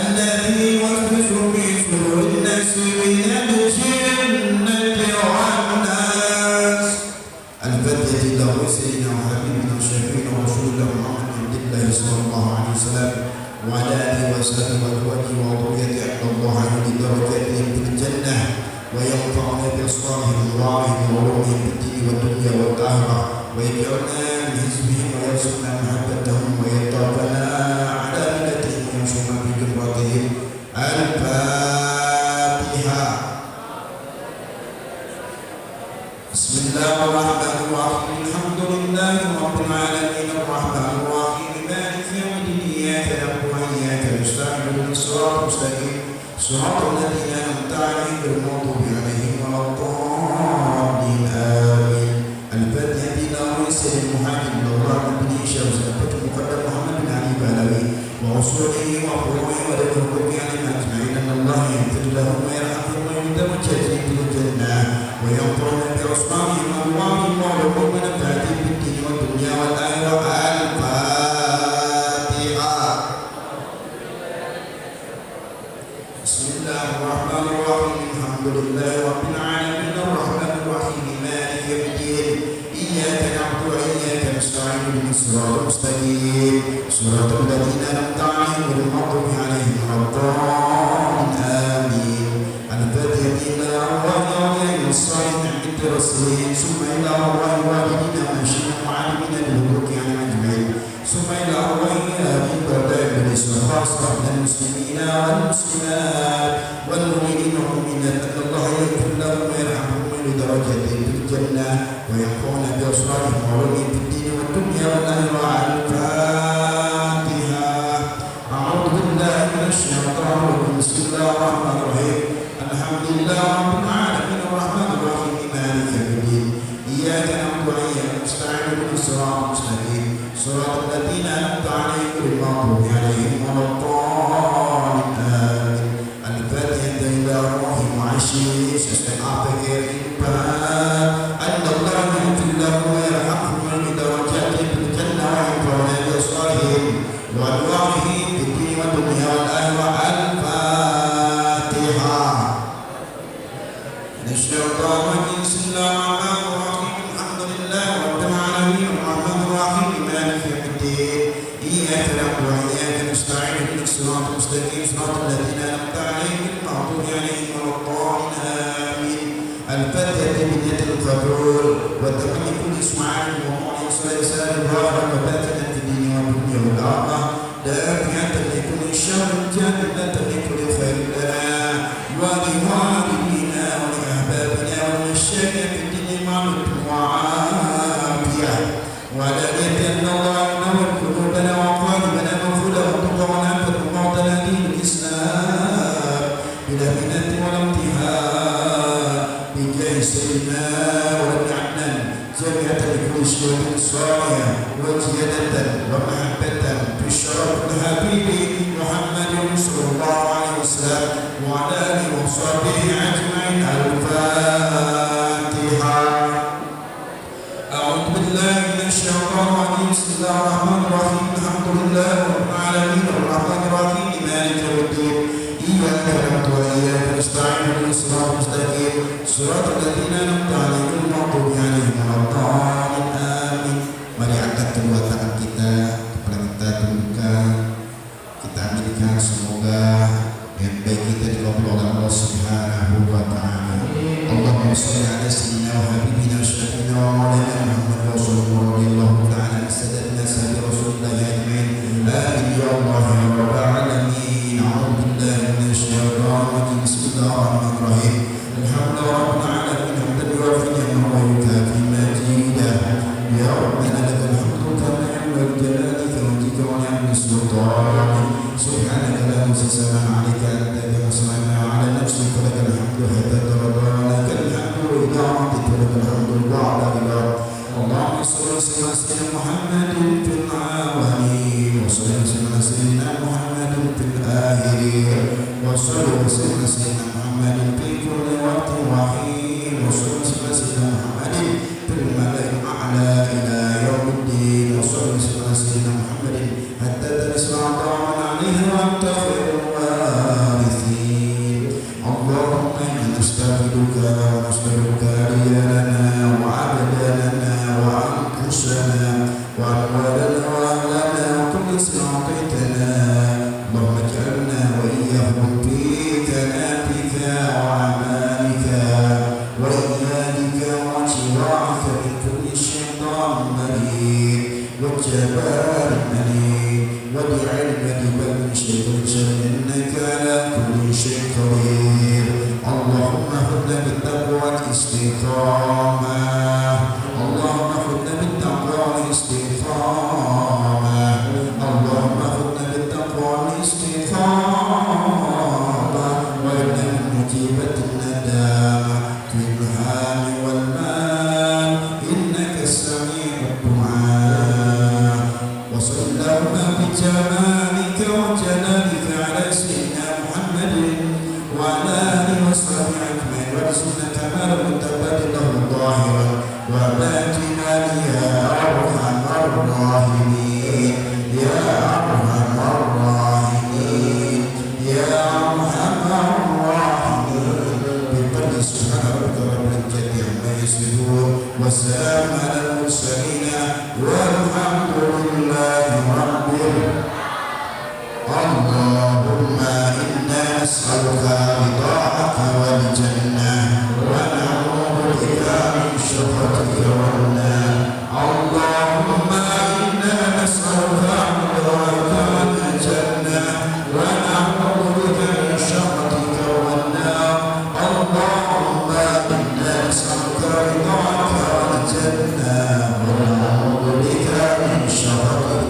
الذي يوسوس في صدور الناس من الجنة والناس. الفاتحة له سيدنا وحبيبنا وشفيعنا ورسولنا محمد عبد الله صلى الله عليه وسلم وعلى آله وصحبه وأزواجه وذريته أحد الله عن درجاتهم في الجنة وينفعنا بأصحابهم ووعظهم وعلومهم في الدين والدنيا والآخرة ويجعلنا من حزبهم ويرزقنا محبتهم ويتوفنا على ملتهم وينصرنا في جبرتهم. الفاتحة. بسم الله الرحمن الرحيم الحمد لله رب العالمين الرحمن الرحيم مالك يوم الدين إياك نعبد وإياك نستعين اهدنا الصراط المستقيم صراط الذين أنعمت عليهم غير المغضوب عليهم ولا الضالين آمين. الفاتحة إلى رئيس المحاكم الأوراق بن هشام سلفة المقدم محمد بن علي بهلوي ورسوله وقومه وللحكم عليهم أجمعين أن الله يغفر لهم ويرحمهم ويتوجه في الجنة وينفعنا بأصحابهم وأموالهم وعلومهم ونفعتهم في الدين والدنيا والآخرة. الفاتحة. بسم الله الرحمن الرحيم الحمد لله رب العالمين الرحمن الرحيم مالك يوم الدين إياك نعبد وإياك نستعين اهدنا الصراط المستقيم صراط الذين أنعمت عليهم غير المغضوب عليهم ولا الضالين آمين. الفاتحة إلى أرواح أولياء الصالحين عند رسولهم ثم إلى أرواح والدينا ومشيخ وعالمين بالملوك عن أجمعين ثم إلى أرواح أبي الدرداء بن خاصة من المسلمين والمسلمات والمؤمنين والمؤمنات أن الله يغفر لهم ويرحمهم ولدرجاتهم في الجنة وينفعنا بأسرارهم وعلومهم في الدين والدنيا والآخرة. الفاتحة. أعوذ بالله من الشيطان الرجيم بسم الله الرحمن الرحيم الحمد لله رب العالمين الرحمن الرحيم مالك يوم الدين إياك نعبد وإياك نستعين اهدنا الصراط المستقيم صراط الذين أنعمت عليهم غير المغضوب عليهم ولا الضالين آمين. الفاتحة إلى روح وعشيش استقامة أن الله يغفر لهم ويرحمهم بدرجاتهم في الجنة وينفعنا بأصحابهم وأنواعهم في الدين والدنيا والآخرة. الفاتحة. من الشيطان الرجيم بسم الله الرحمن الرحيم الحمد لله رب العالمين الرحمن الرحيم مالك يوم الدين إياك نعبد وإياك نستعين اهدنا الصراط المستقيم صراط الذين أنعمت عليهم غير المغضوب عليهم ولا الضالين آمين. الفاتحة بنية القبول وتمني كل اسماعيل ومعين سلسال ظاهرا وباطنا في الدين والدنيا والآخرة دافعة لكل شر جامدة لكل خير لنا ولوالدينا ولأحبابنا والمشايخ في الدين معروف وعافية ولا يتن الله نور قلوبنا وقلوبنا مغفولة وتقى ونعبد ومعطنا دين الإسلام بلا منة ولا امتحان بجاه سيدنا ولم عدنان جميعة لكل شيء صالح وزيادة ومحبة في الشرف الحبيب محمد صلى الله عليه وسلم وعلى آله وصحبه أجمعين. الفاتحة. أعوذ بالله من الشيطان الرجيم بسم الله الرحمن الرحيم الحمد لله رب العالمين الرحمن الرحيم مالك يوم الدين إياك نعبد وإياك نستعين اهدنا الصراط المستقيم صراط الذين أنعمت عليهم غير المغضوب عليهم ولا الضالين آمين. Mari angkat kedua tangan kita, kepala kita tundukkan, kita ambilkan semoga yang baik kita dikabul oleh Allah Subhanahu wa taala. Allahumma shalli ala sayyidina wa habibina wa syafiina wa maulana Muhammad Rasulullah radhiyallahu ta'ala an sayyidina sayyidi Rasulullah ajma'in. Amin ya Allah ya rabbal alamin. A'udzu billahi minasy syaithanir rajim. Bismillahirrahmanirrahim. Alhamdulillahi rabbil alamin. Hamdan yuwafi ni'mahu wa yukafi majidah. Ya Rabbana lakal hamdu kama yanbaghi li jalali wajhika wa li'azimi sultanik. Subhanaka la nuhsi sana'an 'alaika anta kama sana'ta 'ala nafsika lakal hamdu hatta tardana. نستغفرك ونستغفرك رجالنا وعبداننا وأنفسنا وأموالنا وأهلنا وكل شيء أعطيتنا اللهم اجعلنا وإياهم في كنافك وأعمالك وإيادك وجوارك من كل شيطان مريد وجبار مريد وبعلم بل من شيء إنك على كل شيء قدير اللهم خذنا بالتقوى والاستقامة اللهم خذنا بالتقوى والاستقامة اللهم خذنا بالتقوى والاستقامة وإنا من مجيبة الندامة في الهام والمال إنك السميع الدعاء وصل اللهم بجمالك وجلالك على سيدنا محمد وعلى آله وصحبه أجمعين وارزقنا كمال متبادل له ظاهرا وباطنا يا أرحم الراحمين يا أرحم الراحمين يا أرحم الراحمين بفضل سبحان ربك رب العزة عما يصفون وسلام على المرسلين والحمد لله رب اللهم إنا نسألك رضاك والجنة ونعوذ بك من سخطك والنار اللهم إنا نسألك رضاك والجنة ونعوذ بك من سخطك والنار اللهم إنا نسألك رضاك والجنة ونعوذ بك من سخطك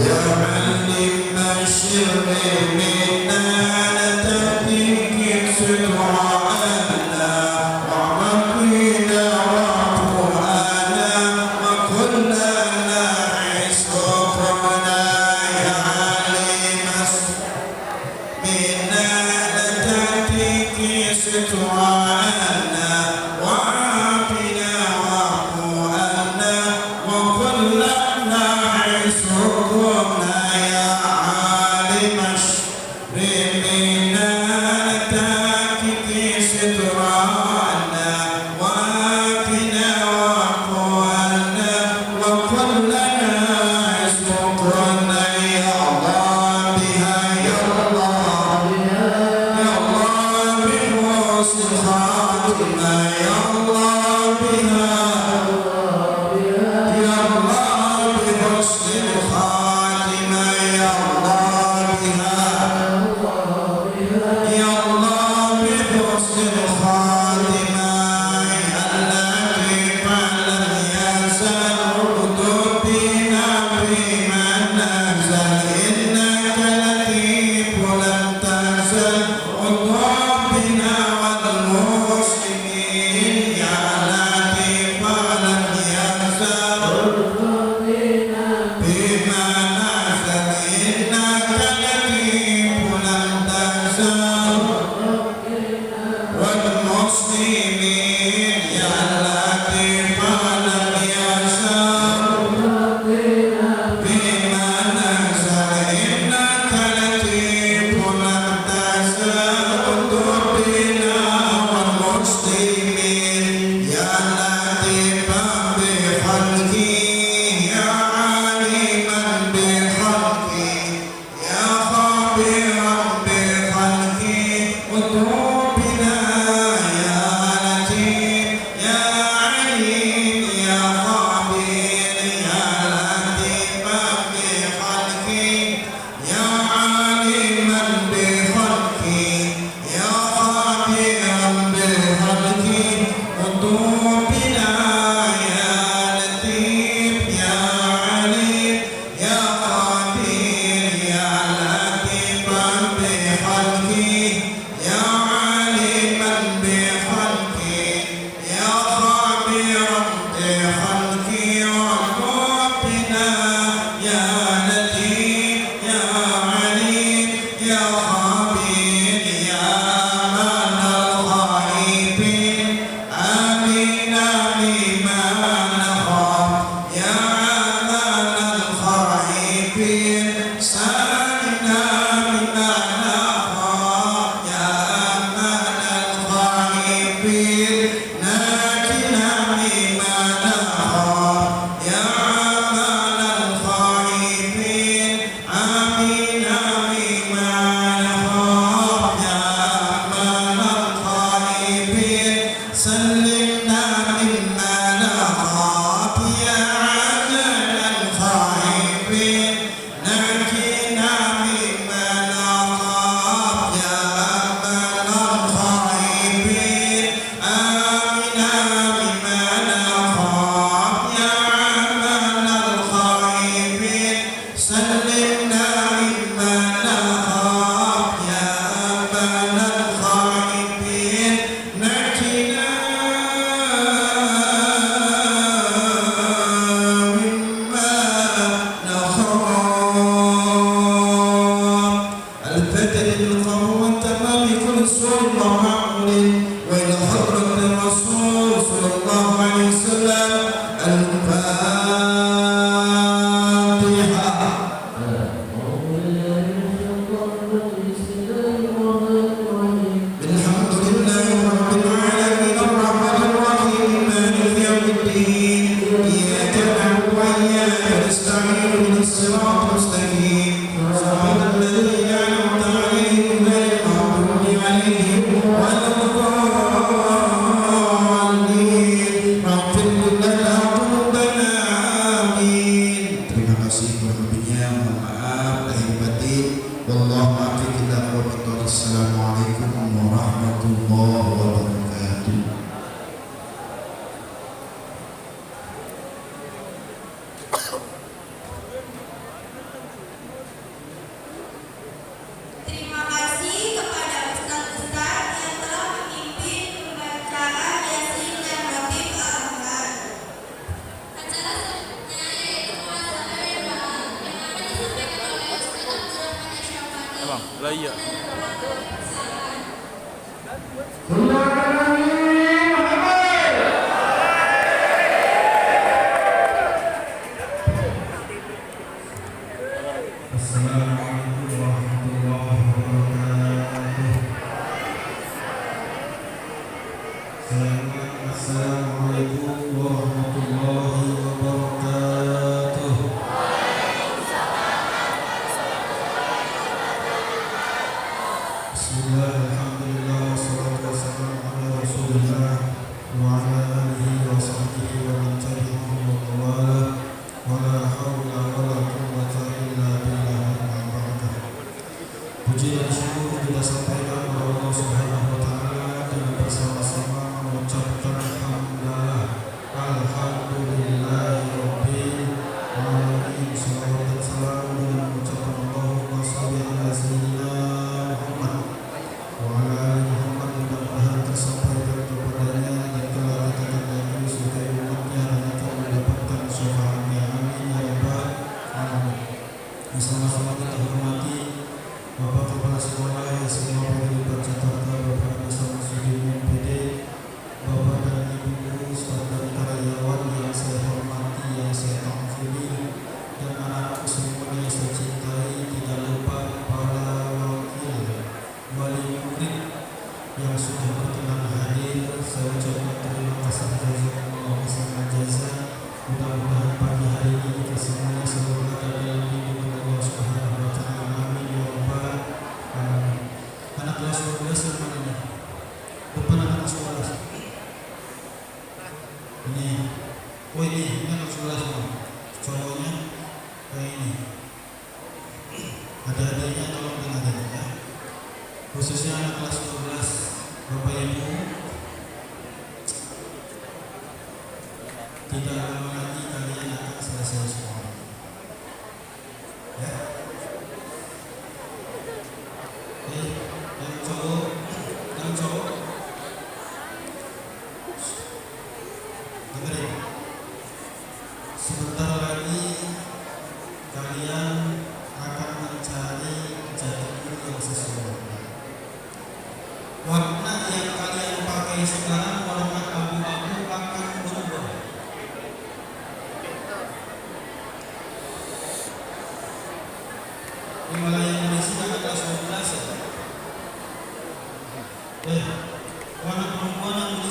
يا معلم الشر منا نتهديك سدعاءنا وعمقنا وقرآنا وكلنا عصرنا يا عليم منا نتهديك سدعاءنا وعافنا وقرآنا وكلنا عصرنا يا عالم رمينا تاكك سترانا وآتنا وقوانا وكلنا عزقنا يا الله بها يا الله يا الله بحسن خاتمة يا الله بها يا الله بحسن الخاتمة يا الله بها يا الله بحسن الخاتمة التي فعلت يزال قلوبنا فيما نزل إنك لطيف لم تزل قلوبنا والمسلمين يا لطيف لم يزل بما نزل إنك لطيف لم تزل والمسلمين يا لطيف لم يزل بما نزل إنك لطيف لم تزل قلوبنا والمسلمين يا لطيفا بخلقه يا عالما بخلقه يا خبيرا بخلقه قلوبنا يا لطيف الخائبين ناجنا مما نخاف يا أمان الخائبين آمنا مما نخاف يا أمان الخائبين سلمنا مما نخاف يا عدل الخائبين نجنا مما نخاف يا أمان الخائبين آمنا مما نخاف يا أمان الخائبين سلمنا مما نخاف يا أمان الخائبين نجنا مما نخاف الفتن القوم والتمام كل سوء ومعمول وإلى حضرة الرسول صلى الله عليه وسلم الفاتحة الحمد لله رب العالمين الرحمن الرحيم مالك يوم الدين إياك نعبد وإياك نستعين اهدنا الصراط المستقيم صراط الذين أنعمت عليهم غير المغضوب عليهم ولا الضالين اغفر لنا ذنوبنا آمين. Terima kasih kurang lebihnya, mohon maaf lahir batin. Wallahu a'lam bishawab. Assalamualaikum warahmatullahi wabarakatuh. Terima kasih kepada Ustaz-Ustaz yang telah memimpin pembacaan Yasin dan Habib Al-Ahad. Acara selanjutnya yaitu muhasabah verbal yang akan disampaikan oleh Ustaz Abdurrahman Asyafani. Assalamualaikum warahmatullahi wabarakatuh. Assalamualaikum warahmatullahi wabarakatuh. Bismillah, alhamdulillah, wassalatu wassalamu ala rasulillah wa ala alihi wa sahbihi wa man tabi'ahum wa tawala wa la hawla wa la quwwata illa billah amma ba'du. Puji dan syukur kita sampaikan kepada Allah Subhanahu wa taala dan bersama-sama mengucapkan alhamdulillahirabbil alamin. Salawat dan salam dengan ucapan Allahumma shalli ala sayyidina Muhammad wa ala ali Muhammad, mudah-mudahan tersampaikan kepadanya dan telah kita tandai sebagai umatnya dan akan mendapatkan syafaatnya. Amin ya rabbal alamin. Bersama-sama kita hormati Bapak Kepala Sekolah SMA Negeri 4 Jakarta, Bapak Hasan Sudin MPD, Bapak dan Ibu guru serta karyawan yang saya hormati, yang saya ampuni, dan anak-anak semuanya yang saya cintai, tidak lupa para wakil wali murid yang sudah berkenan hadir. Saya ucapkan terima kasih jazakumullah khairan jazaa. Mudah-mudahan pagi hari ini kita semuanya selalu ada dalam lindungan Allah Subhanahu wa taala. Amin ya rabbal alamin. Anak kelas 12 yang mana nih? Depan anak kelas 12. Ini. Oh ini anak kelas 12 semua. Cowoknya kayak ini. Ada-adanya tolong dengarin ya. Khususnya anak kelas 12, Bapak Ibu, tidak lama lagi kalian akan selesai sekolah. Ya. Yang cowok, dengerin. Sebentar lagi kalian akan mencari jati diri yang sesuai. Warna yang kalian pakai sekarang warna abu-abu akan berubah. Di wilayah Indonesia ada kelas 12 ya. Warna perempuan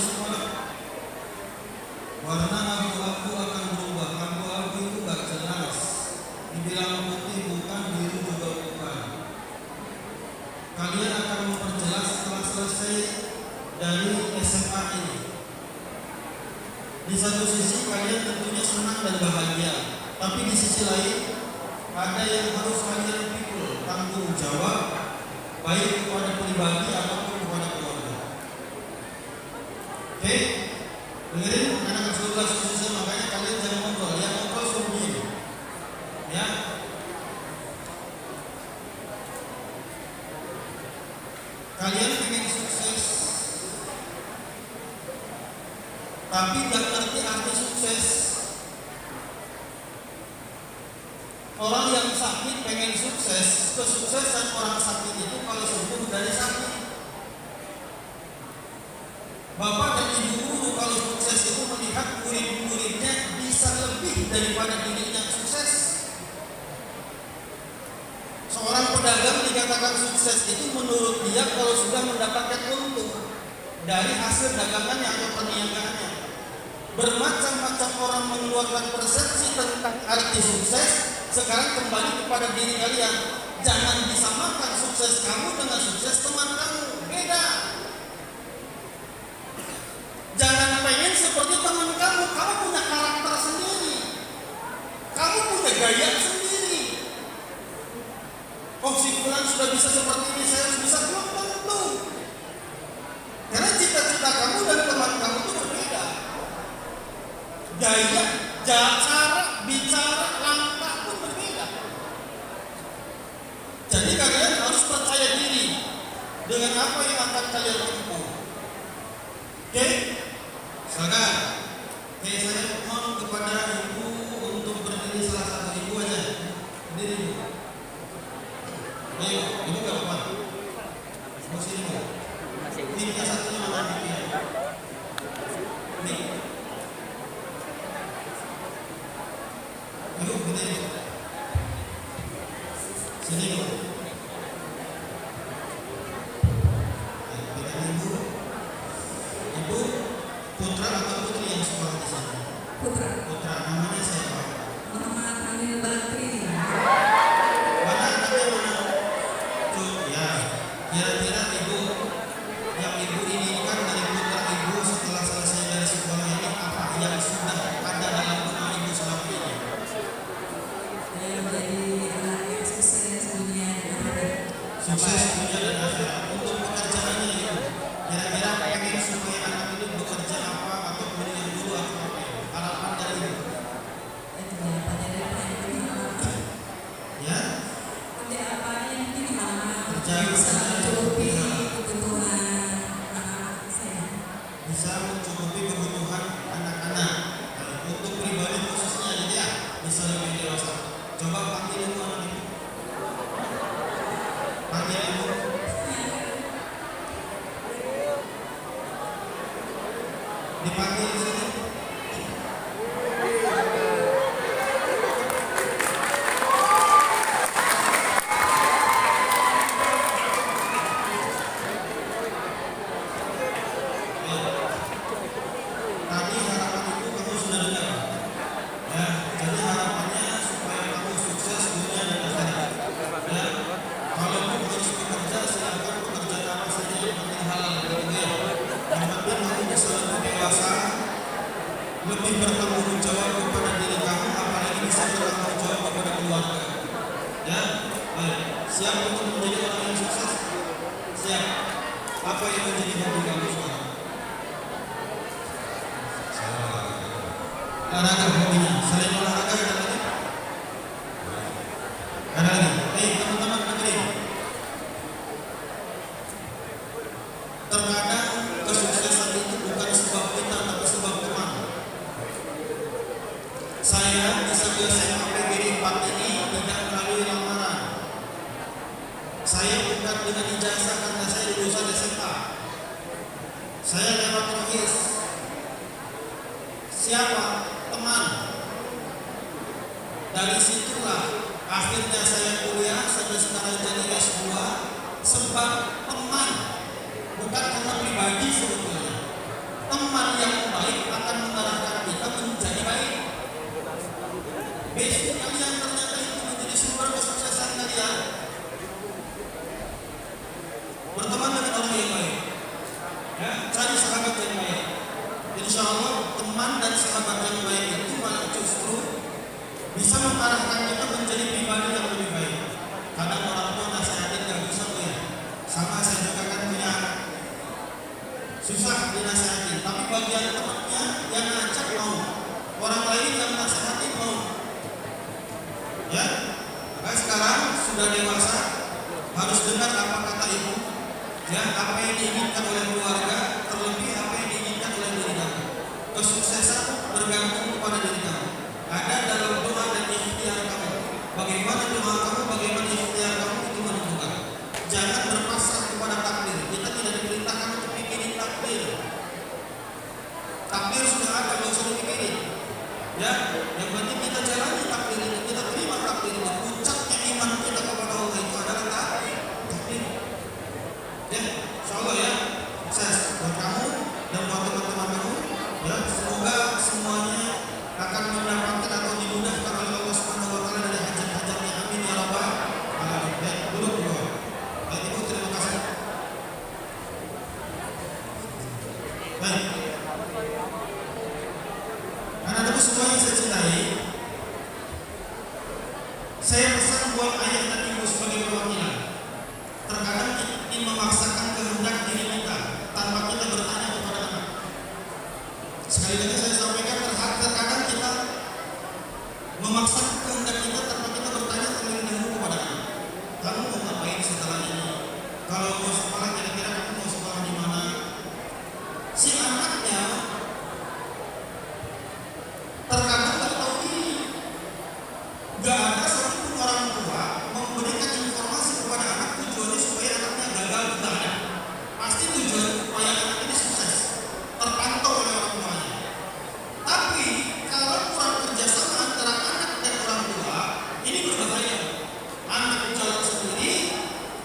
Di satu sisi kalian tentunya senang dan bahagia, tapi di sisi lain ada yang harus kalian pikul tanggung jawab, baik kepada pribadi ataupun kepada keluarga. Oke, dengerin anak-anak sekolah khususnya, makanya kalian jangan ngobrol, yang ngobrol suruh diem. Ya. Kalian pengen sukses, tapi gak ngerti arti sukses. Orang yang sakit pengen sukses, kesuksesan orang sakit itu kalau sembuh dari sakit. Bapak dan ibu guru kalau sukses itu melihat murid-muridnya bisa lebih daripada dirinya sukses. Seorang pedagang dikatakan sukses itu menurut dia kalau sudah mendapatkan untung dari hasil dagangannya atau perniagaannya. Bermacam-macam orang mengeluarkan persepsi tentang arti sukses. Sekarang kembali kepada diri kalian. Jangan disamakan sukses kamu dengan sukses teman kamu. Beda. Jangan pengen seperti teman kamu. Kamu punya karakter sendiri. Kamu punya gaya sendiri. Oh, si fulan sudah bisa seperti ini, saya harus bisa. Belum tentu. Karena cita-cita kamu dan teman kamu itu berbeda. Gaya, cara, bicara, langkah pun berbeda. Jadi kalian harus percaya diri dengan apa yang akan kalian tempuh. Oke? Silakan. Oke, saya mohon kepada ibu untuk berdiri, salah satu ibu aja. Berdiri ibu. Ayo, ibu gak apa-apa. Mau sini ibu. Ini satunya mana ini? Ini. Ibu, berdiri. Sini ibu. Ibu putra atau putri yang sekolah di sana? Putra. Putra, namanya siapa? Muhammad Hamil Bakri. Mana anaknya mana? Tuh, ya. Kira-kira ibu yang ibu inginkan dari putra ibu setelah selesai dari sekolah ini apa yang sudah ada dalam benak ibu selama ini? Saya menjadi anak yang sukses dunia dan akhirat. Sukses dunia dan akhirat. Untuk pekerjaannya ibu, kira-kira pengen supaya anak itu bekerja apa atau kuliah dulu atau apa? Harapan dari ibu? Itu apa jadi apa yang dimana? Ya, Kerja apa yang dimana? Kerja Bisa apa? mencukupi kebutuhan anak saya. bisa mencukupi kebutuhan anak-anak. Untuk pribadi khususnya jadi ya bisa lebih dewasa. Coba panggil ibu anak ibu. Panggil ibu. Dipanggil di sini. Tadi harapan ibu kamu sudah dengar. Ya, jadi harapannya supaya kamu sukses dunia dan akhirat. Ya, kalau kamu harus bekerja, silakan pekerjaan apa saja yang penting halal gitu ya. Yang penting kamu bisa lebih dewasa, lebih bertanggung jawab kepada diri kamu, apalagi bisa bertanggung jawab kepada keluarga. Ya, baik. Siap untuk menjadi orang yang sukses? Siap. Apa yang menjadi hobi kamu sekarang? Olahraga hobinya. Selain olahraga ada lagi? Ada lagi? Teman-teman dengerin. Terkadang kesuksesan itu bukan sebab kita, tapi sebab teman. Saya bisa ke SMA PGRI 4 ini tidak melalui lamaran. Saya bukan dengan ijazah karena saya lulusan SMA. Saya lewat rohis. Siapa? Teman. Dari situlah akhirnya saya kuliah sampai sekarang jadi S2 sebab teman, bukan karena pribadi sebetulnya. Teman yang baik akan mengarahkan kita menjadi baik. Besok kalian ternyata itu menjadi sumber kesuksesan kalian. Berteman dengan orang yang baik. Ya, cari sahabat yang baik. Insya Allah teman dan sahabat yang baik itu malah justru bisa mengarahkan kita menjadi pribadi yang lebih baik. Kadang orang tua nasihatin gak bisa tuh ya. Sama saya juga kan punya anak, susah dinasihatin, tapi bagian temannya yang ngajak mau, orang lain yang nasihatin mau. Ya, nah sekarang sudah dewasa, harus dengar apa kata ibu. Ya, apa yang diinginkan oleh keluarga, terlebih apa yang diinginkan oleh diri kamu. Kesuksesan bergantung kepada diri kamu. Ada dalam doa dan ikhtiar kamu. Bagaimana doa kamu, bagaimana ikhtiar kamu itu menentukan. Jangan berpasrah kepada takdir. Kita tidak diperintahkan untuk mikirin takdir. Takdir sudah ada, nggak usah dipikirin. Ya, yang penting kita jalani takdir itu, kita terima takdir itu. Puncaknya iman kita kepada Allah itu adalah takdir. Ya, insyaallah ya, sukses buat kamu dan buat teman-teman kamu. Ya, semoga semuanya akan mendapatkan atau dimudahkan oleh Allah Subhanahu wa taala dari hajat-hajatnya. Amin ya rabbal alamin. Baik, duduk dulu. Baik, Ibu, terima kasih. Baik. Anak-anakku semua yang saya cintai, saya pesan buat ayah dan ibu sebagai perwakilan. Terkadang ingin memaksakan kehendak diri kita tanpa kita bertanya kepada anak. Sekali lagi saya sampaikan, terkadang kita memaksakan kehendak kita tanpa kita bertanya terlebih dahulu kepada anak. Kamu mau ngapain setelah ini? Kalau mau sekolah, kira-kira kamu mau sekolah di mana? Si anaknya terkadang nggak tahu diri. Gak ada satupun orang tua memberikan informasi kepada anak tujuannya supaya anaknya gagal, tidak ada. Pasti tujuan supaya anak ini sukses, terpantau oleh orang tuanya. Tapi kalau kurang kerjasama antara anak dan orang tua, ini berbahaya. Anak jalan sendiri,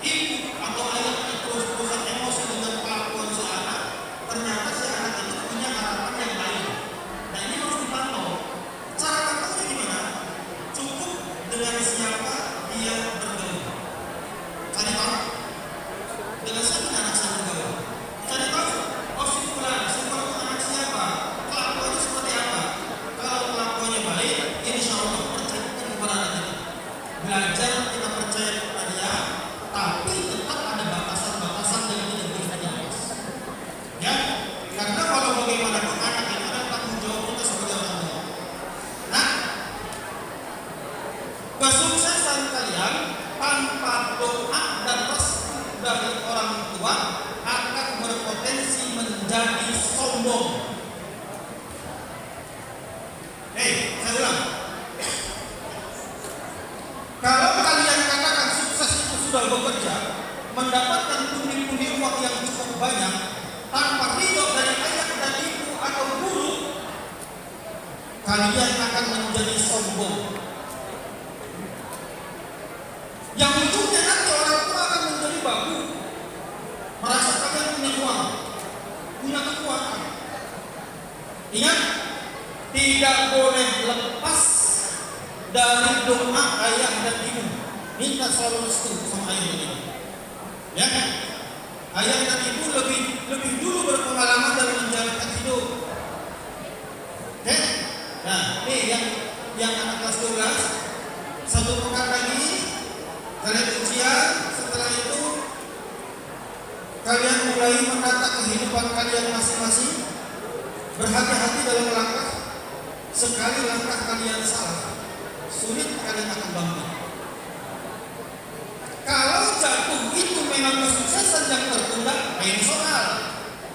ibu atau ayahnya terus-terusan emosi dengan kelakuan si anak, ternyata si anak itu punya harapan yang lain. Nah, ini harus dipantau. Cara pantaunya gimana? Cukup dengan siapa dia bergaul. Cari tahu dengan siapa anak saya bergaul. Cari tahu, oh si fulan itu anak siapa, kelakuannya seperti apa. Kalau kelakuannya baik, insya Allah percayakan kepada anak kita. Belajar kita percaya kepada dia, tapi tetap ada batasan-batasan yang tidak boleh dilepas. Ya, karena kalau bagaimanapun anak itu adalah tanggung jawab kita sebagai orang tua. Nah, kesuksesan kalian tanpa doa dan restu dari orang tua akan berpotensi menjadi sombong. Saya ulang. Kalau kalian katakan sukses itu sudah bekerja, mendapatkan pundi-pundi uang yang cukup banyak, tanpa ridho dari ayah dan ibu atau guru, kalian akan menjadi sombong. Yang ujungnya nanti orang tua akan menjadi babu, merasa kalian punya uang, punya kekuatan. Ingat, tidak boleh lepas dari doa ayah dan ibu. Minta selalu restu sama ayah dan ibu. Ya kan? Ayah dan ibu lebih dulu berpengalaman dalam menjalankan hidup. Oke? Nah, ini yang anak kelas 12, satu pekan lagi kalian ujian. Setelah itu kalian mulai menata kehidupan kalian masing-masing. Berhati-hati dalam langkah. Sekali langkah kalian salah, sulit kalian akan bangun. Kalau jatuh itu memang kesuksesan yang tertunda, lain soal.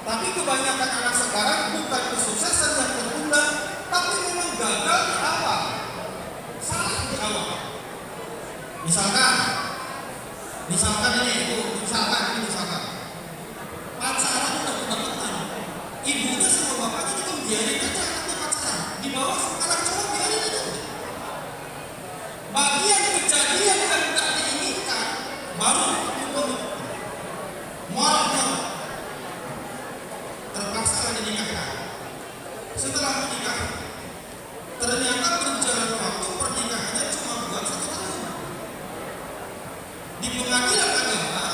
Tapi kebanyakan anak sekarang bukan kesuksesan yang tertunda, tapi memang gagal di awal, salah di awal. Misalkan ini pacaran udah kebetulan, ibunya sama bapaknya itu biarin aja anaknya pacaran, di bawah anak cowok biarin aja. Bagian kejadian yang tak diinginkan baru moralnya terpaksa dinikahkan. Setelah menikah, ternyata berjalan waktu pernikahannya cuma buat 1 tahun. Di pengadilan agama,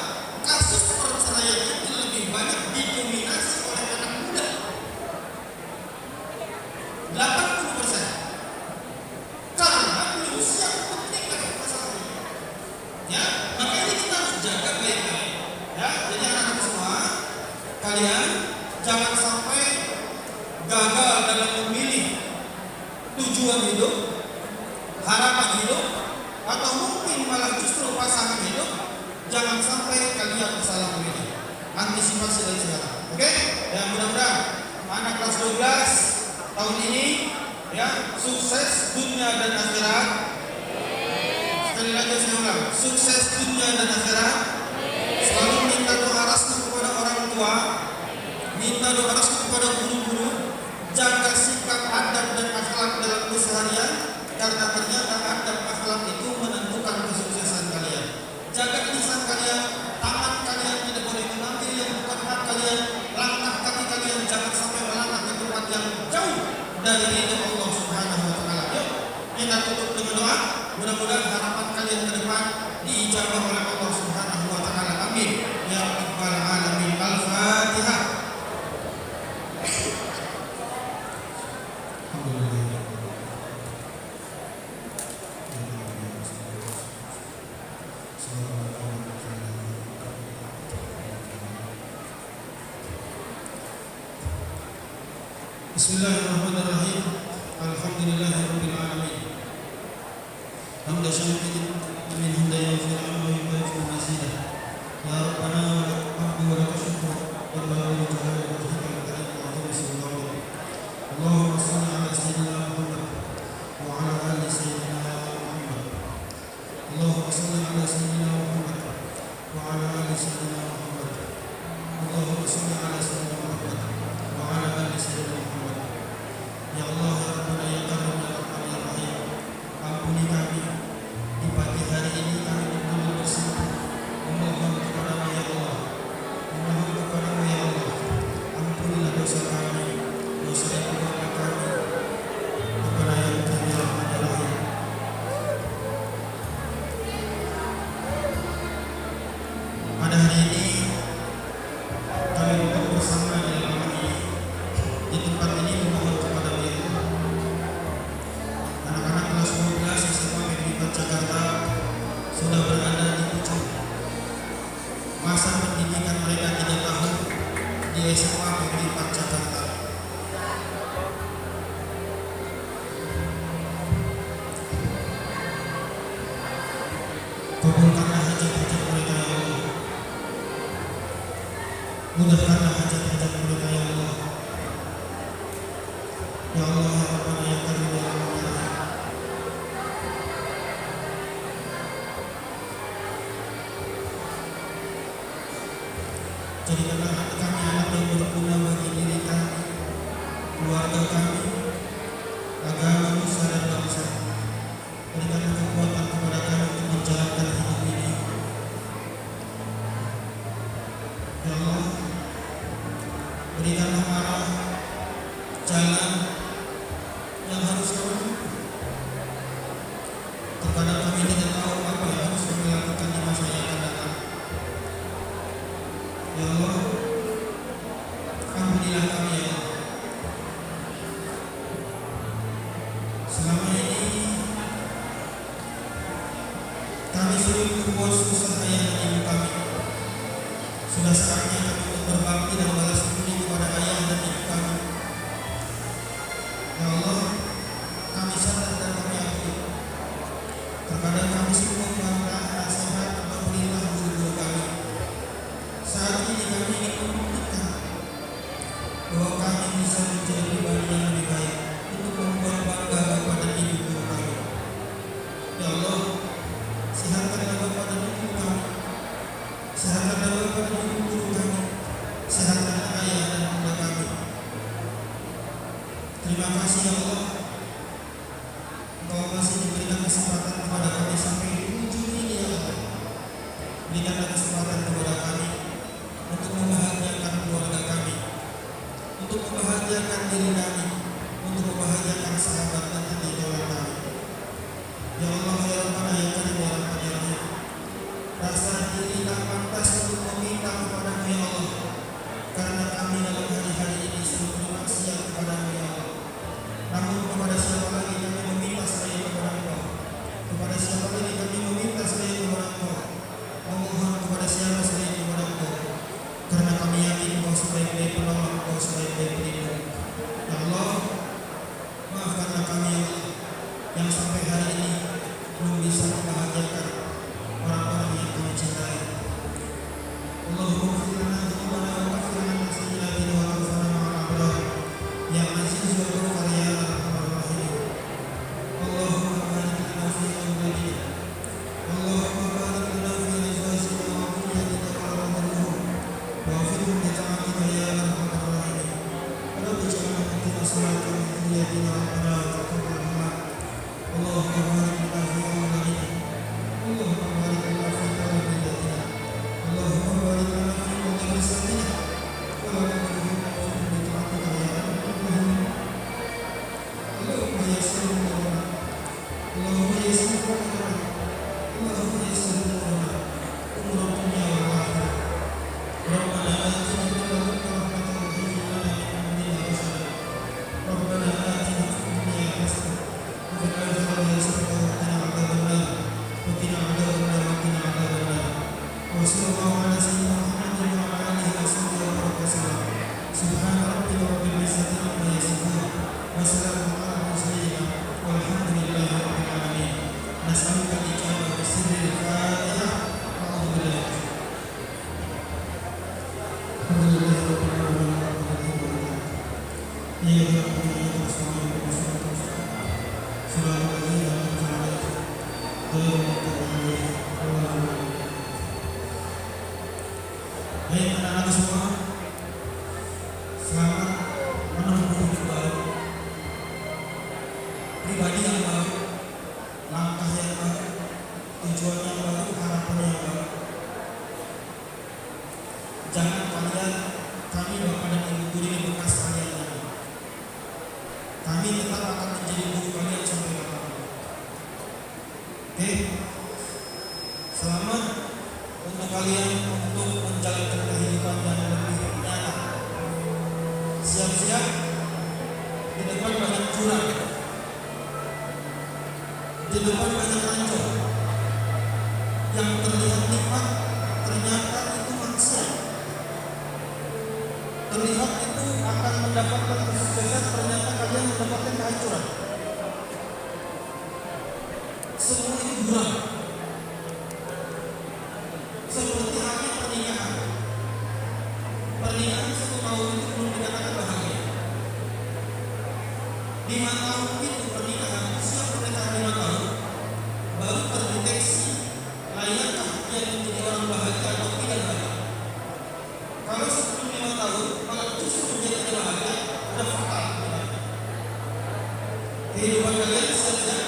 kasus perceraian itu lebih banyak didominasi oleh anak muda. kalian jangan sampai gagal dalam memilih tujuan hidup, harapan hidup, atau mungkin malah justru pasangan hidup. Jangan sampai kalian salah memilih. Antisipasi dari sekarang. Oke? Dan mudah-mudahan anak kelas 12 tahun ini ya sukses dunia dan akhirat. Sekali lagi saya ulang, sukses dunia dan akhirat. Selalu minta doa restu kepada orang tua, minta doa restu kepada guru-guru, jaga sikap, adab dan akhlak dalam keseharian, karena ternyata adab akhlak itu menentukan kesuksesan kalian. Jaga lisan kalian, tangan kalian tidak boleh mengambil yang bukan hak kalian, langkah kaki kalian jangan sampai melangkah ke tempat yang jauh dari ridho Allah Subhanahu wa taala. Yuk, kita tutup dengan doa. Mudah-mudahan harapan kalian ke depan diijabah oleh Allah Subhanahu wa taala. Amin. Ya rabbal alamin. Al-Fatihah. Bismillahirrahmanirrahim. Alhamdulillahirabbil alamin. Hamdan syakirin min hamdan yaghfiru wa yughfiru mazidah. Ya Rabbana wa lakal hamdu wa lakal syukru wa lahu al-jalali wal ikram wa lahu as-salatu. Allahumma shalli ala sayyidina Muhammad wa ala ali sayyidina Muhammad. Allahumma shalli ala sayyidina Muhammad wa ala ali sayyidina Muhammad. Allahumma shalli ala sayyidina Muhammad wa ala ali sayyidina Muhammad. Ya Allah, ya Rabbana, ya Karim, ya Rahman, ya Rahim, ampuni kami. Di pagi hari ini kami bersama bersama memohon kepadamu ya Allah, memohon kepadamu ya Allah, ampunilah dosa kami, dosa ibu bapa kami. Rabbana ya Karim, ya Rahman, ya Rahim. Pada hari ini kami bersama di dalam ini, di tempat ini memohon kepada anak-anak kelas 12 SMA Negeri 4 Jakarta sudah berada di ujung masa pendidikan mereka 3 tahun di SMA Negeri 4 Jakarta. Kabulkanlah hajat-hajat mereka ya Allah. Mudahkanlah hajat-hajat mereka ya Allah. Ya Allah, ya Rabbana, ya Karim, ya Rahman, ya Rahim. Jadikanlah kami anak yang berguna bagi diri kami, keluarga kami, agama, nusa dan bangsa. Berikanlah kekuatan kepada kami untuk menjalankan hidup ini. Ya Allah, berikanlah arah jalan yang harus kami tempuh. Terkadang kami tidak tahu apa yang harus kami lakukan di masa yang akan datang. Ya Allah, ampunilah kami ya Allah. Selama ini kami sering berbuat susah ayah dan ibu kami. Sudah saatnya kami untuk berbakti dan balas budi kepada ayah dan ibu kami. Ya Allah, kami sadar dan kami akui terkadang kami sibuk melangkah nasihat atau perintah guru-guru kami. Saat ini kami ingin membuktikan bahwa kami bisa menjadi pribadi yang lebih baik untuk membuat bangga Bapak dan Ibu guru kami. Ya Allah, sehatkanlah Bapak dan Ibu kami, sehatkanlah Bapak dan Ibu guru kami, sehatkanlah ayah dan bunda kami. Terima kasih ya Allah, Engkau masih diberikan kesempatan kepada kami sampai di ujung ini ya Allah. Berikanlah kesempatan kepada kami untuk membahagiakan keluarga kami, untuk membahagiakan diri kami, untuk membahagiakan sahabat dan hati idola kami. Ya Allah, ya Rabbana, ya Karim, ya Rahman, ya Rahim. Rasa diri tak pantas untuk meminta kepadamu ya Allah, karena kami dalam hari-hari ini selalu bermaksiat kepadamu ya Allah. Namun kepada siapa lagi kami meminta selain kepada Engkau? Kepada siapa lagi kami meminta selain kepada Engkau? Memohon kepada siapa selain kepada واهدنا صراط الذين أنعمت عليهم اللهم بارك لنا في أولادنا اللهم بارك لنا في ذريتنا اللهم بارك لنا في مدرستنا ولا تجعلنا في طاعتك يا رب العالمين اللهم يسر لنا اللهم يسر لنا اللهم يسر لنا أمور الدنيا والآخرة ربنا آتنا من لدنك رحمة وهيئ لنا من أمرنا رشدا ربنا آتنا في الدنيا حسنة وفي الآخرة حسنة وقنا عذاب النار وقنا عذاب النار وقنا عذاب النار وصلى الله على سيدنا محمد وعلى آله وصحبه وسلم سبحان ربك رب العزة عما يصفون وسلام على المرسلين والحمد لله رب العالمين نسألك الإجابة بسر الفاتحة أعوذ بالله الحمد لله رب العالمين إياك نعبد وإياك نستعين صراط الذين أنعمت عليهم غير المغضوب عليهم ولا الضالين. Baik anak-anak semua, selamat menempuh hidup baru, pribadi yang baru, langkah yang baru, tujuan yang baru, harapan yang baru. Jangan kalian, kami bapak dan ibu guru ini bekas kalian lagi. Kami tetap akan menjadi guru kalian sampai kapanpun. Oke, selamat untuk kalian untuk menjalankan kehidupan yang lebih nyata. Siap-siap, di depan banyak jurang, di depan banyak ranjau. Yang terlihat nikmat ternyata itu maksiat. Terlihat itu akan mendapatkan kesuksesan, ternyata kalian mendapatkan kehancuran. Semua itu jurang. Seperti halnya pernikahan. Pernikahan 1 tahun itu belum dikatakan bahagia. 5 tahun itu pernikahan, usia pernikahan 5 tahun baru terdeteksi layakkah dia menjadi orang bahagia atau tidak bahagia. Kalau sebelum 5 tahun malah justru menjadi tidak bahagia, sudah fatal. Kehidupan kalian siap-siap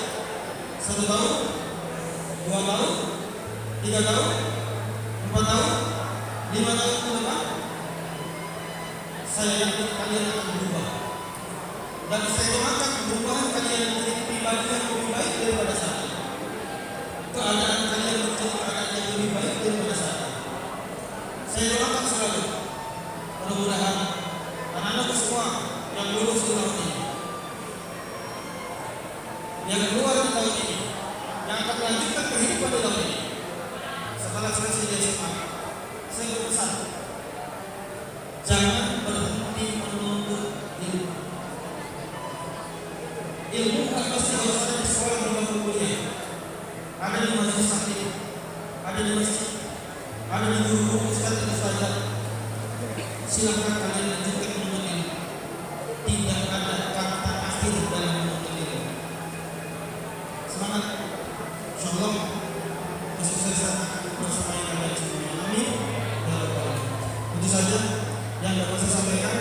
1 tahun, 2 tahun, 3 tahun, 4 tahun, 5 tahun ke depan, saya yakin kalian akan berubah. Dan saya doakan perubahan kalian menjadi pribadi yang lebih baik daripada saat ini. Keadaan kalian menjadi keadaan yang lebih baik daripada saat ini. Saya doakan selalu, mudah-mudahan anak-anak semua yang lulus di tahun ini, yang keluar di tahun ini, yang akan melanjutkan kehidupan di tahun ini, setelah selesai dari SMA, saya berpesan, jangan berhenti menuntut ilmu. Ilmu bukan pasti harus ada di sekolah atau kuliah. Ada di majelis taklim, ada di masjid, ada di guru-guru ustaz dan ustazah. Silakan kalian lanjutkan menuntut ilmu. Tidak ada kata akhir dalam menuntut ilmu. Semangat, insyaallah kesuksesan bersama kalian semuanya. Amin. Ya Rabbal Alamin. Itu saja yang dapat saya sampaikan.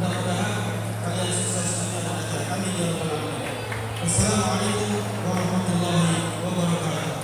Mudah-mudahan kalian sukses dunia dan akhirat. Amin ya Rabbal Alamin. Wassalamualaikum warahmatullahi wabarakatuh.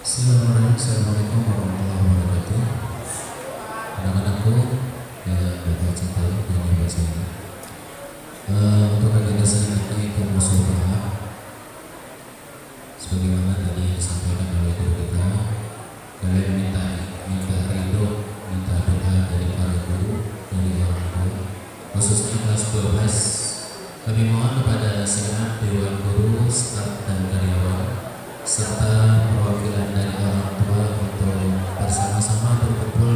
Assalamualaikum warahmatullahi wabarakatuh. Anak-anakku yang bapak cintai dan ibu cintai. Untuk agenda selanjutnya itu musyawarah. Sebagaimana tadi disampaikan oleh guru kita, kalian minta ridho, minta doa dari para guru, dari orang tua, khususnya kelas 12. Kami mohon kepada senat dewan guru, staf dan karyawan serta perwakilan dari orang tua untuk bersama-sama berkumpul